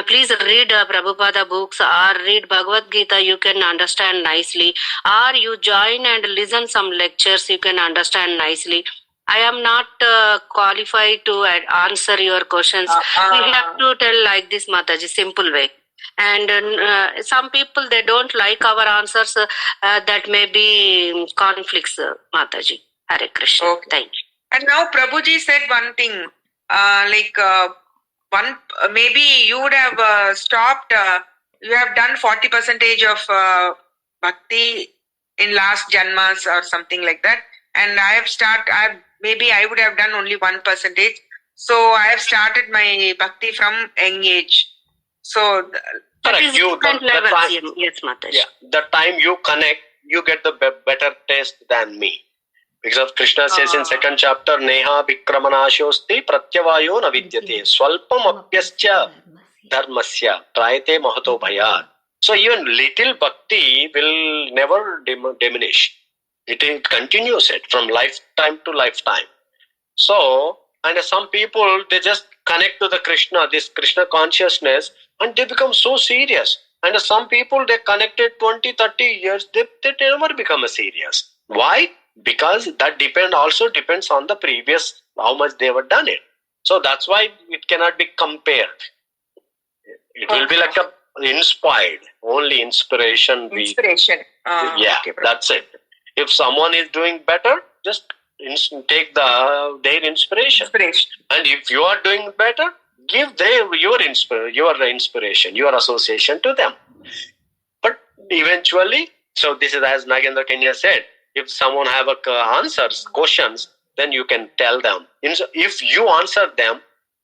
please read Prabhupada books or read Bhagavad Gita, you can understand nicely. Or you join and listen some lectures, you can understand nicely. I am not qualified to answer your questions. We have to tell like this, Mataji, simple way. And some people, they don't like our answers, that may be conflicts, Mataji. Hare Krishna. Okay. Thank you. And now Prabhuji said one thing, maybe you would have stopped, you have done 40% of bhakti in last janmas or something like that. And maybe I would have done only 1%. So I have started my bhakti from young age. So correct. Yes, Mataji. Yeah, the time you connect, you get the better taste than me. Because Krishna says in second chapter, Neha Vikramanashosti Pratyavayo na vidyate Swalpam apyascha dharmasya trayate mahato bhayat. So even little bhakti will never diminish. It continues it from lifetime to lifetime. So, and some people, they just connect to the Krishna, this Krishna consciousness, and they become so serious. And some people, they connected 20, 30 years, they never become serious. Why? Because that also depends on the previous, how much they have done it. So that's why it cannot be compared. It will be like a inspired, only inspiration. Inspiration. Yeah, Okay, that's it. If someone is doing better, just take their inspiration. And if you are doing better, give your inspiration, your association to them. But eventually, so this is as Nagendra Kenya said, if someone have questions, then you can tell them. If you answer them,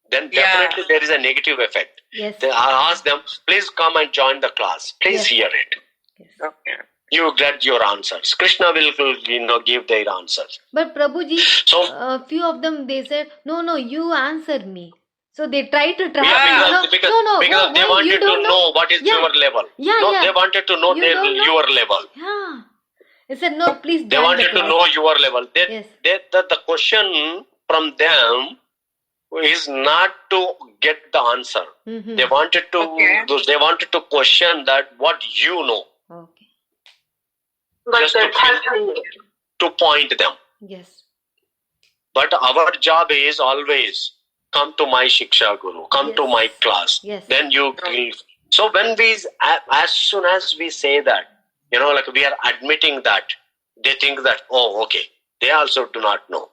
then definitely there is a negative effect. Yes. Then I ask them, please come and join the class. Please hear it. Yes. Okay. You get your answers. Krishna will give their answers. But Prabhuji, So few of them, they said, no, you answer me. So they try to try. Because they wanted to know what is your level. They wanted to know your level. Yeah. They said, no, please. They wanted to know your level. The question from them is not to get the answer. Mm-hmm. They wanted to question that what you know. Okay. Just to point them. Yes. But our job is always come to my Shiksha Guru, come to my class. Yes. Then you will. So when as soon as we say that, like we are admitting that, they think that, oh, okay, they also do not know.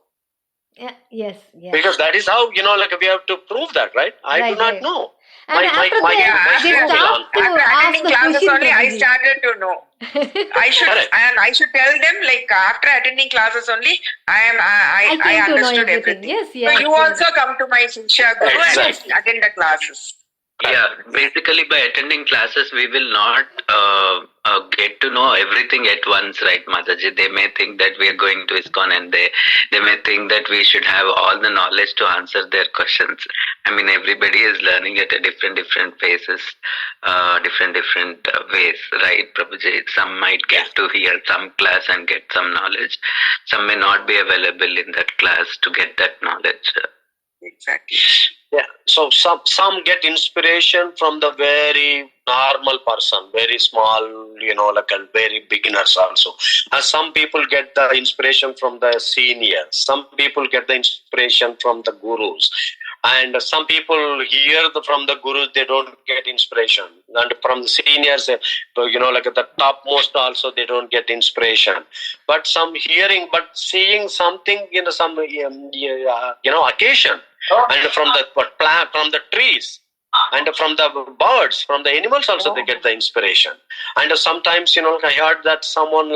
Yeah, yes. Because that is how, like we have to prove that, right? I do not know. And after attending classes only, I started to know. I should tell them, like, after attending classes only, I understood everything. Yes. So you also come to my Shiksha Guru and attend the classes. Yeah, basically by attending classes, we will not get to know everything at once, right, Mataji? They may think that we are going to ISKCON and they may think that we should have all the knowledge to answer their questions. I mean, everybody is learning at a different phases, different ways, right, Prabhuji? Some might get to hear some class and get some knowledge. Some may not be available in that class to get that knowledge. Exactly. Yeah. So some get inspiration from the very normal person, very small, like a very beginners also. And some people get the inspiration from the seniors. Some people get the inspiration from the gurus. And some people hear from the gurus, they don't get inspiration. And from the seniors, like the topmost also, they don't get inspiration. But some hearing, but seeing something in some, occasion. And from the trees, and from the birds, from the animals also, they get the inspiration. And sometimes, I heard that someone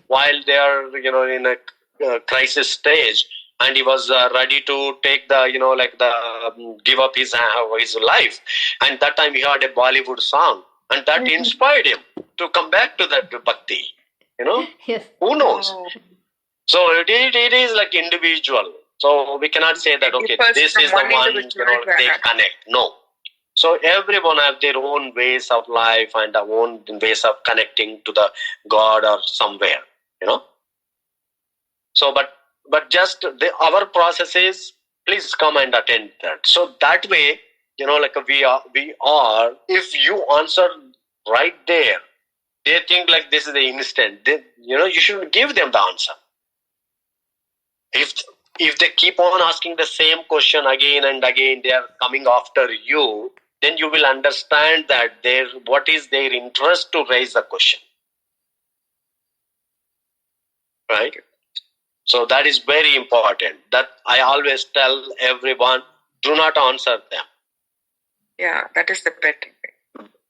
while they are, in a crisis stage, and he was ready to take the, give up his life. And that time he heard a Bollywood song, and that inspired him to come back to that bhakti. Yes. Who knows? So it is like individual. So we cannot say that, okay, this is the one, they connect. No. So everyone has their own ways of life and their own ways of connecting to the God or somewhere, So, but just our process is, please come and attend that. So that way, we are, if you answer right there, they think like this is the instant. You should give them the answer. If they keep on asking the same question again and again, they are coming after you, then you will understand that what is their interest to raise the question. Right? So that is very important. That I always tell everyone, do not answer them. Yeah, that is the better way.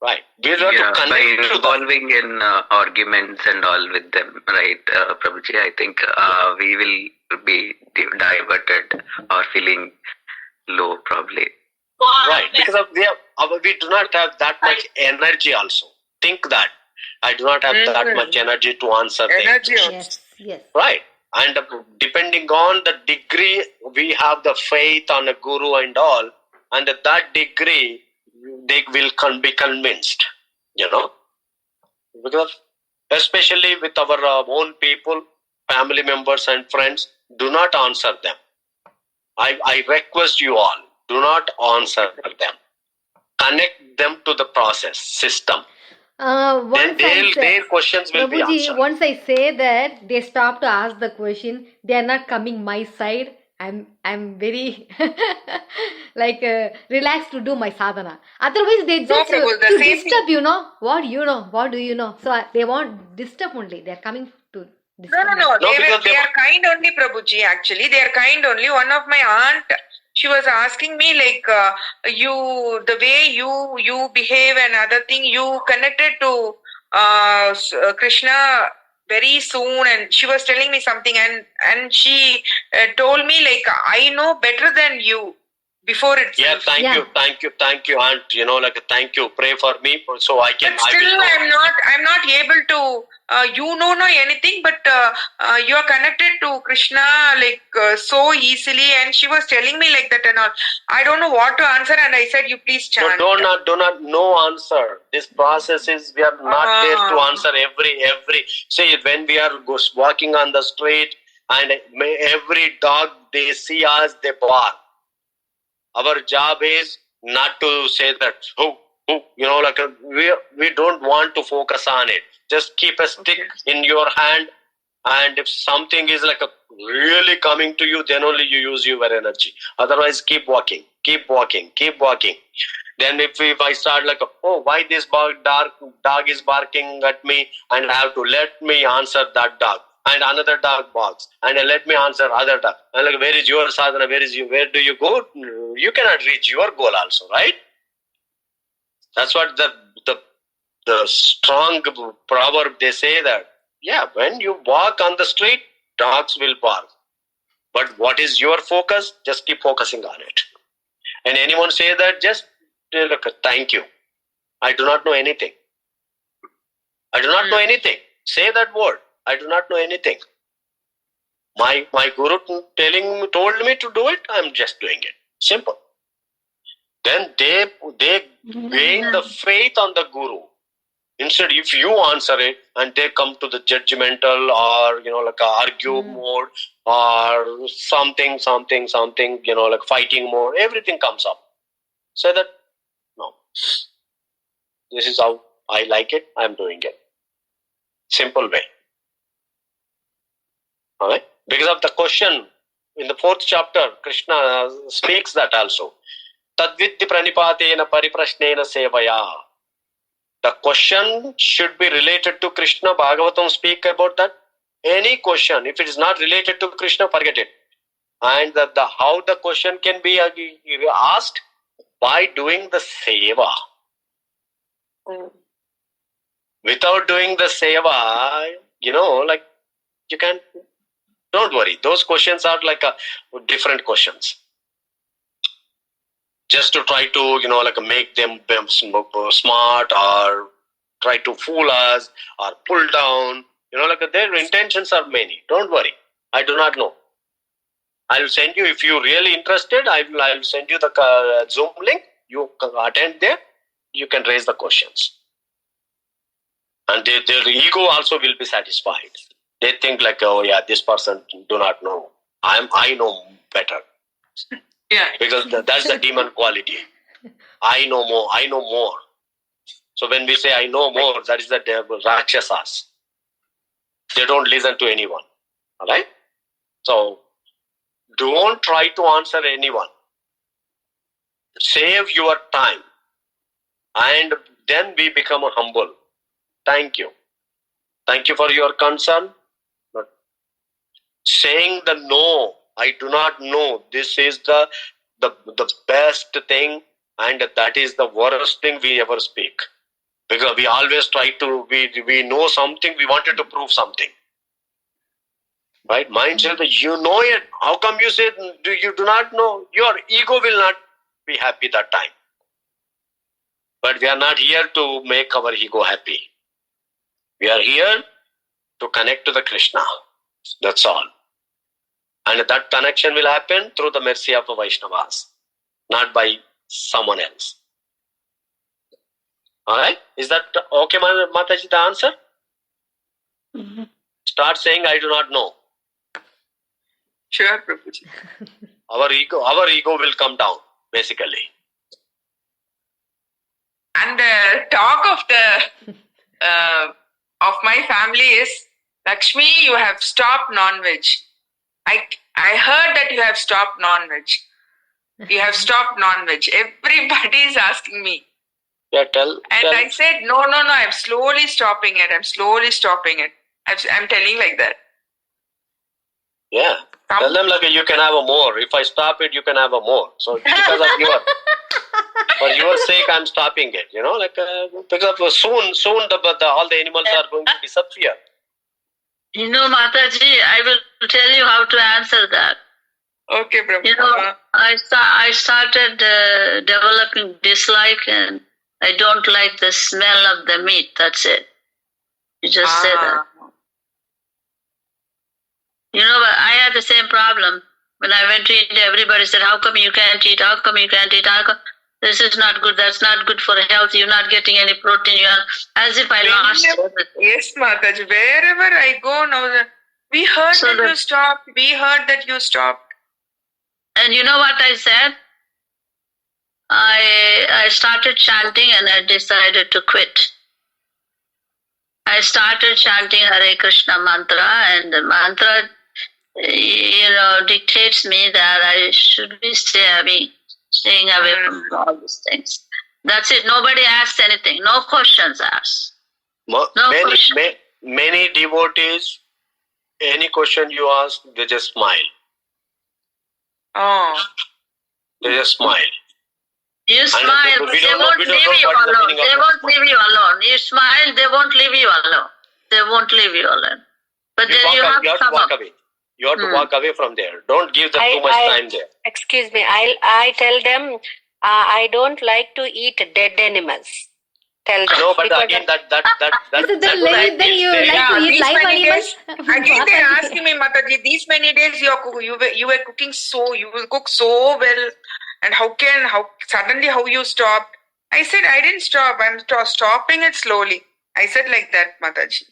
Right. We have to connect by involving in arguments and all with them, right, Prabhuji? I think we will be diverted or feeling low, probably. Right, because we do not have that much energy also. Think that. I do not have that much energy to answer them. Yes. Right. And depending on the degree, we have the faith on a guru and all, and at that degree, they will be convinced, because especially with our own people, family members and friends, do not answer them. I request you all, do not answer them. Connect them to the process, system. Then their questions will be answered. Once I say that, they stop to ask the question, they are not coming my side, I'm very like relaxed to do my sadhana. Otherwise, they just Prabhu, the to same disturb. You know what you know? What do you know? So they want disturb only. They are coming to disturb. No. They are kind only, Prabhuji. Actually, they are kind only. One of my aunt, she was asking me like, the way you behave and other thing, you connected to Krishna very soon, and she was telling me something, and she told me like, I know better than you before itself. Yeah, thank you, aunt. Thank you. Pray for me so I can. But still, I'm not able to. You know anything, but you are connected to Krishna like so easily. And she was telling me like that and all. I don't know what to answer, and I said, you please chant. No, do not, no answer. This process is, we are not there to answer every. See, when we are walking on the street and every dog they see us, they bark. Our job is not to say that, we don't want to focus on it. Just keep a stick in your hand, and if something is like really coming to you, then only you use your energy. Otherwise, keep walking. Then if I start like, why this dog is barking at me, and I have to let me answer that dog, and another dog barks, and let me answer other dog, and like, where is your sadhana? Where do you go? You cannot reach your goal also, right? That's what the strong proverb, they say that, when you walk on the street, dogs will bark. But what is your focus? Just keep focusing on it. And anyone say that, just look, thank you. I do not know anything. Say that word. I do not know anything. My guru told me to do it. I'm just doing it. Simple. Then they gain the faith on the guru. Instead, if you answer it and they come to the judgmental or argue mode or something, like fighting mode, everything comes up. Say that, no, this is how I like it, I'm doing it. Simple way. Alright? Because of the question in the 4th chapter, Krishna speaks that also. Tadvitti pranipatena pariprashnena sevaya. The question should be related to Krishna. Bhagavatam speak about that. Any question, if it is not related to Krishna, forget it. And how the question can be asked? By doing the seva. Without doing the seva, you can't. Don't worry. Those questions are like different questions. Just to try to, make them smart or try to fool us or pull down. Their intentions are many. Don't worry. I do not know. I will send you, if you're really interested, I will send you the Zoom link. You can attend there. You can raise the questions. And their ego also will be satisfied. They think like, this person do not know. I know better. Yeah. Because that's the demon quality. I know more. So when we say I know more, that is the devil, Rakshasas. They don't listen to anyone. Alright? So, don't try to answer anyone. Save your time. And then we become humble. Thank you. Thank you for your concern. But saying the no, I do not know, this is the best thing, and that is the worst thing we ever speak. Because we always try to, we know something, we wanted to prove something. Right? Mind says that you know it. How come you say you do not know? Your ego will not be happy that time. But we are not here to make our ego happy. We are here to connect to the Krishna. That's all. And that connection will happen through the mercy of the Vaishnavas, not by someone else. Alright? Is that okay, Mataji, the answer? Mm-hmm. Start saying, I do not know. Sure, Prabhuji. Our ego will come down, basically. And the talk of the of my family is, Lakshmi, you have stopped non-veg. I heard that you have stopped non-veg. You have stopped non-veg. Everybody is asking me. Yeah, And I said, no, I'm slowly stopping it. I'm telling like that. Yeah. Tell them like you can have a more. If I stop it, you can have a more. So because of for your sake, I'm stopping it. Because of soon all the animals are going to disappear. Mataji, I will tell you how to answer that. Okay, Prabhu. I started developing dislike, and I don't like the smell of the meat. That's it. You just say that. I had the same problem. When I went to India, everybody said, how come you can't eat? How come you can't eat? This is not good. That's not good for health. You're not getting any protein. As if I lost everything. Yes, Mataji. Wherever I go now, we heard that you stopped. We heard that you stopped. And you know what I said? I started chanting and I decided to quit. I started chanting Hare Krishna mantra, and the mantra, dictates me that I should be staying away from all these things. That's it. Nobody asks anything. No questions asked. Many devotees, any question you ask, they just smile. Oh. They just smile. You smile, but they won't leave you alone. They won't leave you alone. You smile, they won't leave you alone. They won't leave you alone. But then you have to walk away. You have to walk away from there. Don't give them too much time there. Excuse me. I tell them I don't like to eat dead animals. Tell them. No, but again, that's then you like to eat live animals? Again, they're asking me, Mataji, these many days you were cooking you will cook so well, and how suddenly you stopped? I said, I didn't stop. I'm stopping it slowly. I said like that, Mataji.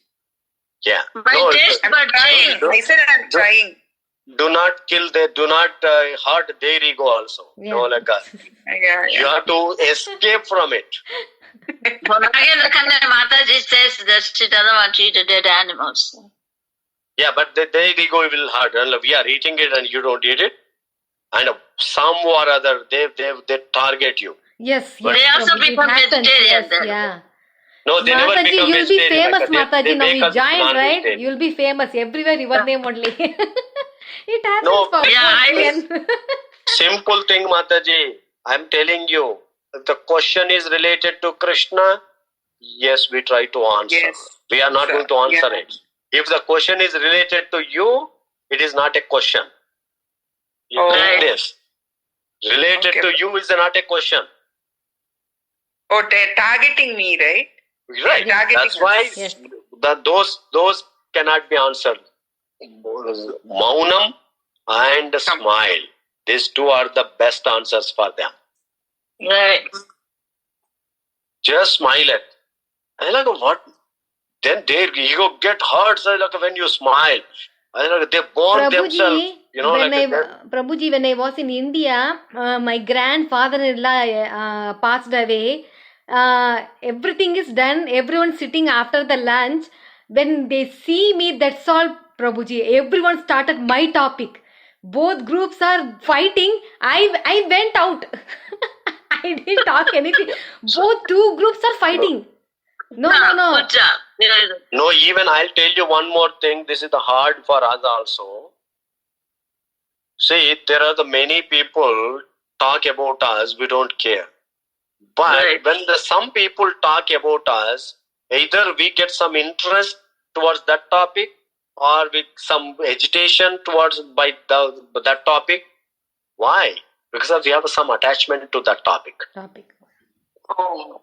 Yeah. I said I'm trying. Do not do not hurt their ego also. Yeah. You have to escape from it. Mataji says that she doesn't want to eat dead animals. Yeah, but their ego will hurt. We are eating it and you don't eat it. And some or other, they target you. Yes. They also become vegetarian. Yes, yeah. No, they never become you'll be famous, Mataji. Now you join, right? You'll be famous everywhere. Your name only. It happens for Simple thing, Mataji. I'm telling you. If the question is related to Krishna, yes, we try to answer. Yes. We are not going to answer it. If the question is related to you, it is not a question. You take this. Related to you is not a question. Oh, they're targeting me, right? Right. That's why those cannot be answered. Maunam and smile. These two are the best answers for them. Right. Just smile at. And like what? Then their ego get hurt. So like when you smile, they burn themselves. Prabhuji, when I was in India, my grandfather-in-law passed away. Everything is done. Everyone sitting after the lunch. When they see me, that's all, Prabhuji. Everyone started my topic. Both groups are fighting. I went out. I didn't talk anything. Both two groups are fighting. No. Good job. No, even I'll tell you one more thing. This is the hard for us also. See, there are the many people talk about us, we don't care. But when some people talk about us, either we get some interest towards that topic or with some agitation towards that topic. Why? Because we have some attachment to that topic. Oh.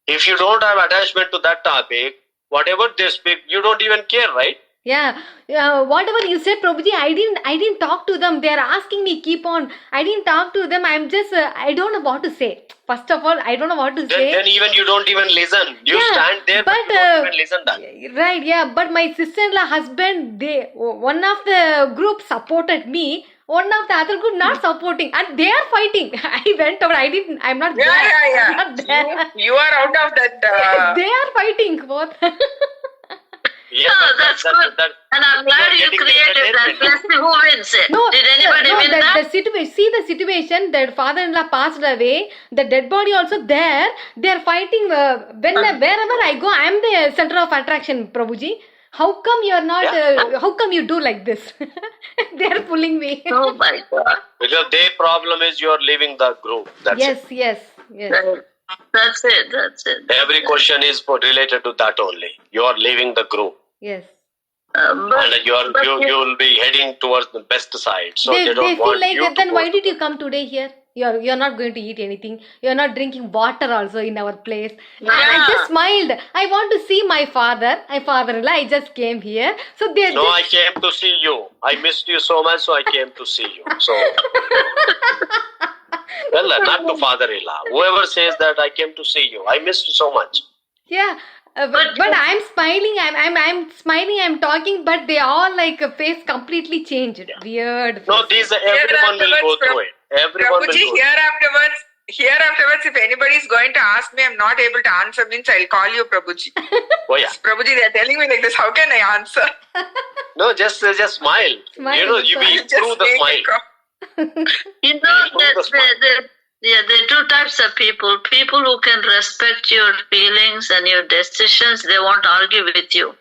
If you don't have attachment to that topic, whatever they speak, you don't even care, right? Yeah. Whatever you said, Prabhuji, I didn't talk to them. They are asking me, keep on. I didn't talk to them. I'm just, I don't know what to say. First of all, I don't know what to say. Then even you don't even listen. You stand there, but you don't even listen that. Right, yeah. But my sister-in-law husband, one of the group supported me. One of the other group not supporting, and they are fighting. I went over. I'm not there. Yeah. I'm not there. You are out of that. They are fighting both. Yeah, Oh, that's good. And I'm glad you created that. Let's see who wins it. No, Did anybody win that? the situation. See the situation. That father-in-law passed away. The dead body also there. They are fighting. Wherever I go, I am the center of attraction. Prabhuji, how come you are not? How come you do like this? They are pulling me. Oh my God. Because their problem is you are leaving the group. That's it. Yes. That's it. Every question is related to that only. You are leaving the group. Yes. And you will be heading towards the best side. So they don't feel want like you that. to Then why did you come today here? You're not going to eat anything. You're not drinking water also in our place. Yeah. I just smiled. I want to see my father-in-law. I just came here. So they. No, I came to see you. I missed you so much, so I came to see you. So, well, not to father-in-law. Whoever says that I came to see you, I missed you so much. Yeah. But I'm smiling. I'm smiling. I'm talking. But they all like face completely changed. Weird. No, everyone will go through it. Everyone will Prabhuji, go here afterwards, if anybody is going to ask me, I'm not able to answer, means I'll call you, Prabhuji. Oh yeah. Prabhuji, they're telling me like this. How can I answer? No, just smile. You know, you will improve the smile. You know, there are two types of people. People who can respect your feelings and your decisions, they won't argue with you.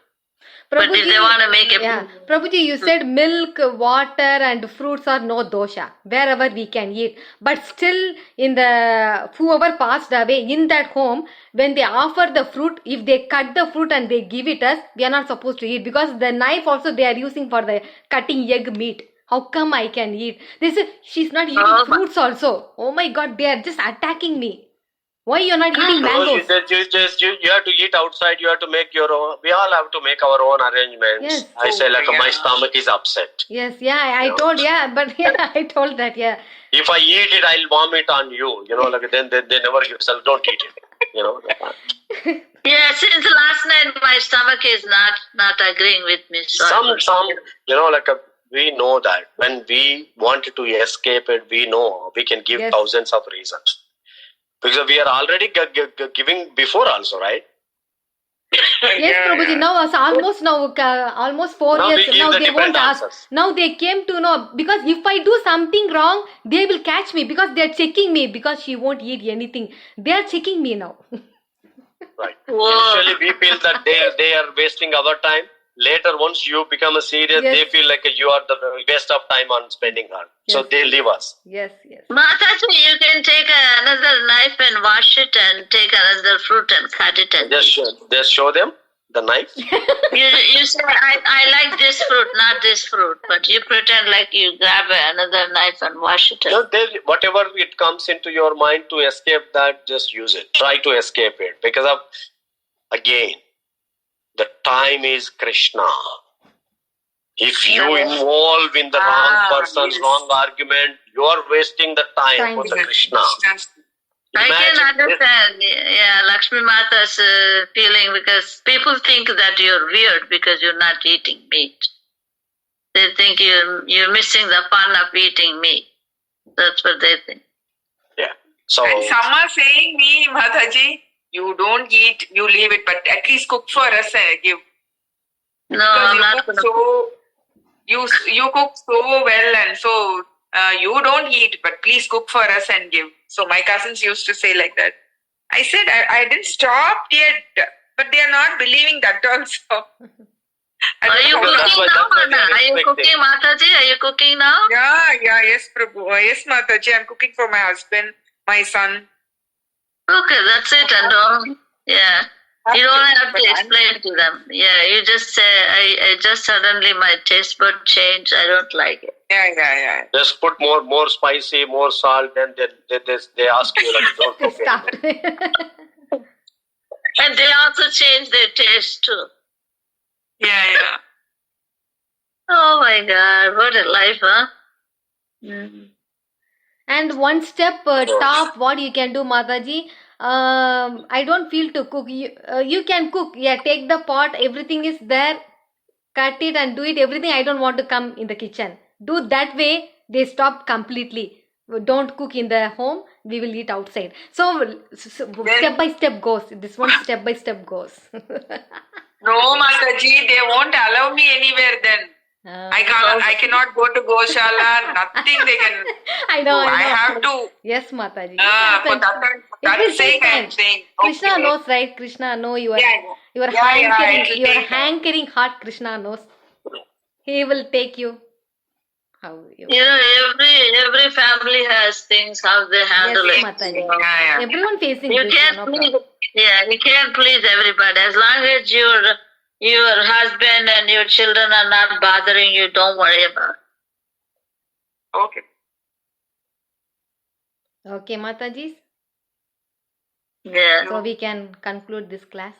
But if they want to make a... Prabhuji, you said milk, water and fruits are no dosha. Wherever we can eat. But still, in the whoever passed away in that home, when they offer the fruit, if they cut the fruit and they give it us, we are not supposed to eat. Because the knife also they are using for the cutting egg meat. How come I can eat? They say, she's not eating fruits also. Oh my God, they are just attacking me. Why you're not eating mangoes? You have to eat outside. You have to make your own. We all have to make our own arrangements. Yes. I say my stomach is upset. Yes, I told I told that, If I eat it, I'll vomit on you. You know, like then they never yourself don't eat it. You know. Yeah, since last night my stomach is not agreeing with me. So Some you know, we know that when we wanted to escape it, we know we can give thousands of reasons. Because we are already giving before also, right? Yes, Prabhuji. Now, almost 4 years. Now they won't ask. Now they came to know, because if I do something wrong, they will catch me because they are checking me, because she won't eat anything. They are checking me now. Right. Initially, we feel that they are wasting our time. Later, once you become a serious, they feel like you are the waste of time on spending her. Yes. So they leave us. Yes. Mataji, you can take another knife and wash it and take another fruit and cut it. And just show them the knife. you say, I like this fruit, not this fruit. But you pretend like you grab another knife and wash it. No, whatever it comes into your mind to escape that, just use it. Try to escape it. Because again, the time is Krishna. If you involve in the wrong person's wrong argument, you are wasting the time for the Krishna. I can understand, Lakshmi Mata's feeling, because people think that you're weird because you're not eating meat. They think you're missing the fun of eating meat. That's what they think. Yeah. So. And some are saying me, Mataji, you don't eat, you leave it, but at least cook for us and give. No, I'm not going to. You cook so well, and so you don't eat, but please cook for us and give. So my cousins used to say like that. I said I didn't stop yet, but they are not believing that also. Are you cooking now? Are you cooking, Mataji? Are you cooking now? Yeah, yes, Prabhu. Yes, Mataji. I'm cooking for my husband, my son. Okay, that's it. And you don't have to explain to them. Yeah, you just say, I just suddenly my taste bud changed. I don't like it. Yeah. Just put more spicy, more salt, then they ask you, don't cook it. And they also change their taste too. Yeah. Oh my God, what a life, huh? Mm-hmm. And one step top, what you can do, Mataji, I don't feel to cook. You can cook. Yeah, take the pot, everything is there, cut it and do it, everything. I don't want to come in the kitchen. Do that way, they stop completely. Don't cook in the home, we will eat outside. So step by step goes. This one step by step goes. No, Mataji, they won't allow me anywhere then. I cannot go to Goshala, nothing they can I know, do. I know. I have to. Yes, Mataji. For that sake, I am saying. Krishna okay. knows, right? Krishna knows your it'll hankering heart. Krishna knows. He will take you. How you? Every family has things how they handle Yes, it. Mataji. Yeah. Everyone facing You this. can't No please. problem. Yeah, you can't please everybody. As long as your husband and your children are not bothering you, don't worry about it. Okay. Okay, Mataji. Yeah. So we can conclude this class.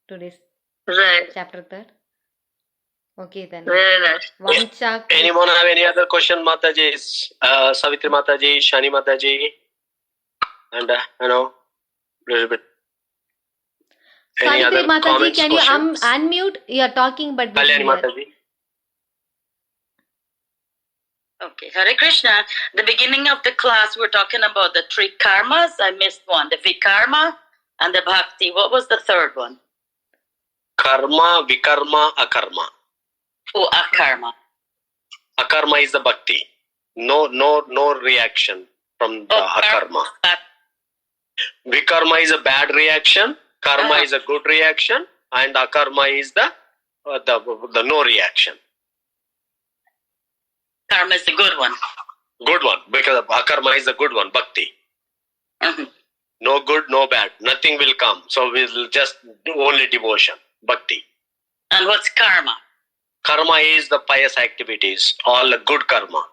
Today's Right. chapter 3rd. Okay then. Very nice. Vancha. Anyone have any other question, Mataji? Savitri Mataji, Shani Mataji, and little bit. Any Savitri other Mataji, comments, can you questions? unmute? You are talking but busy Kalyani here. Mataji. Okay, Hare Krishna. The beginning of the class, we're talking about the three karmas. I missed one, the vikarma and the bhakti. What was the third one? Karma, vikarma, akarma. Oh, akarma. Akarma is the bhakti. No reaction from the akarma. Vikarma is a bad reaction. Karma is a good reaction, and akarma is the no reaction. Karma is the good one. Good one, because akarma is the good one, bhakti. Mm-hmm. No good, no bad. Nothing will come. So we'll just do only devotion, bhakti. And what's karma? Karma is the pious activities, all the good karma.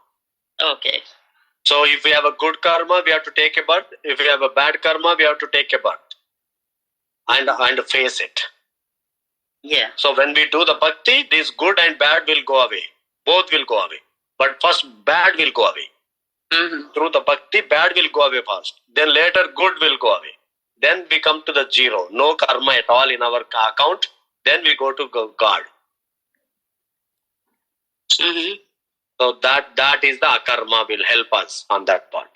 Okay. So if we have a good karma, we have to take a birth. If we have a bad karma, we have to take a birth and face it. Yeah. So when we do the bhakti, this good and bad will go away. Both will go away. But first, bad will go away. Mm-hmm. Through the bhakti, bad will go away first. Then later, good will go away. Then we come to the zero. No karma at all in our account. Then we go to God. Mm-hmm. So that is the akarma will help us on that part.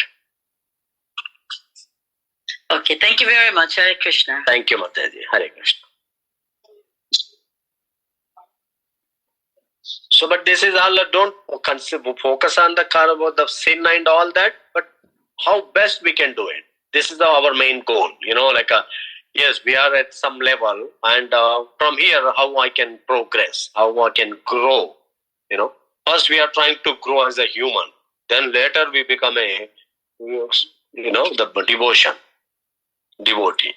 Okay, thank you very much. Hare Krishna. Thank you, Mataji. Hare Krishna. So, but this is all, don't focus on the karma, the sin and all that, but how best we can do it. This is our main goal, yes, we are at some level, and from here, how I can progress, how I can grow, First, we are trying to grow as a human. Then later, we become the devotee.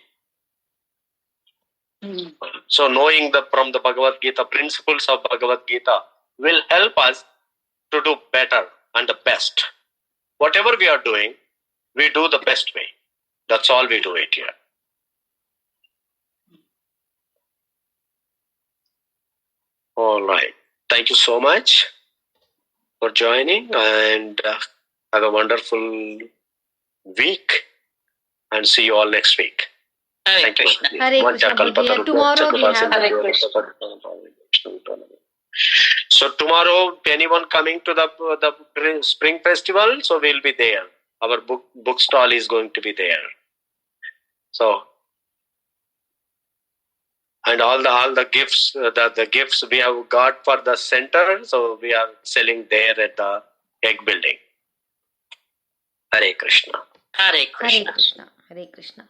Mm. So, knowing from the Bhagavad Gita, principles of Bhagavad Gita will help us to do better and the best. Whatever we are doing, we do the best way. That's all we do it here. All right. Thank you so much for joining, and have a wonderful week, and see you all next week. Hare Thank you. Krishna. Hare Krishna, Bhagavad. Tomorrow we have Hare Krishna. So tomorrow, anyone coming to the spring festival, so we'll be there. Our book stall is going to be there. So, and all the gifts, the gifts we have got for the center, so we are selling there at the egg building. Hare Krishna. Hare Hare Krishna. Krishna. Hare Krishna.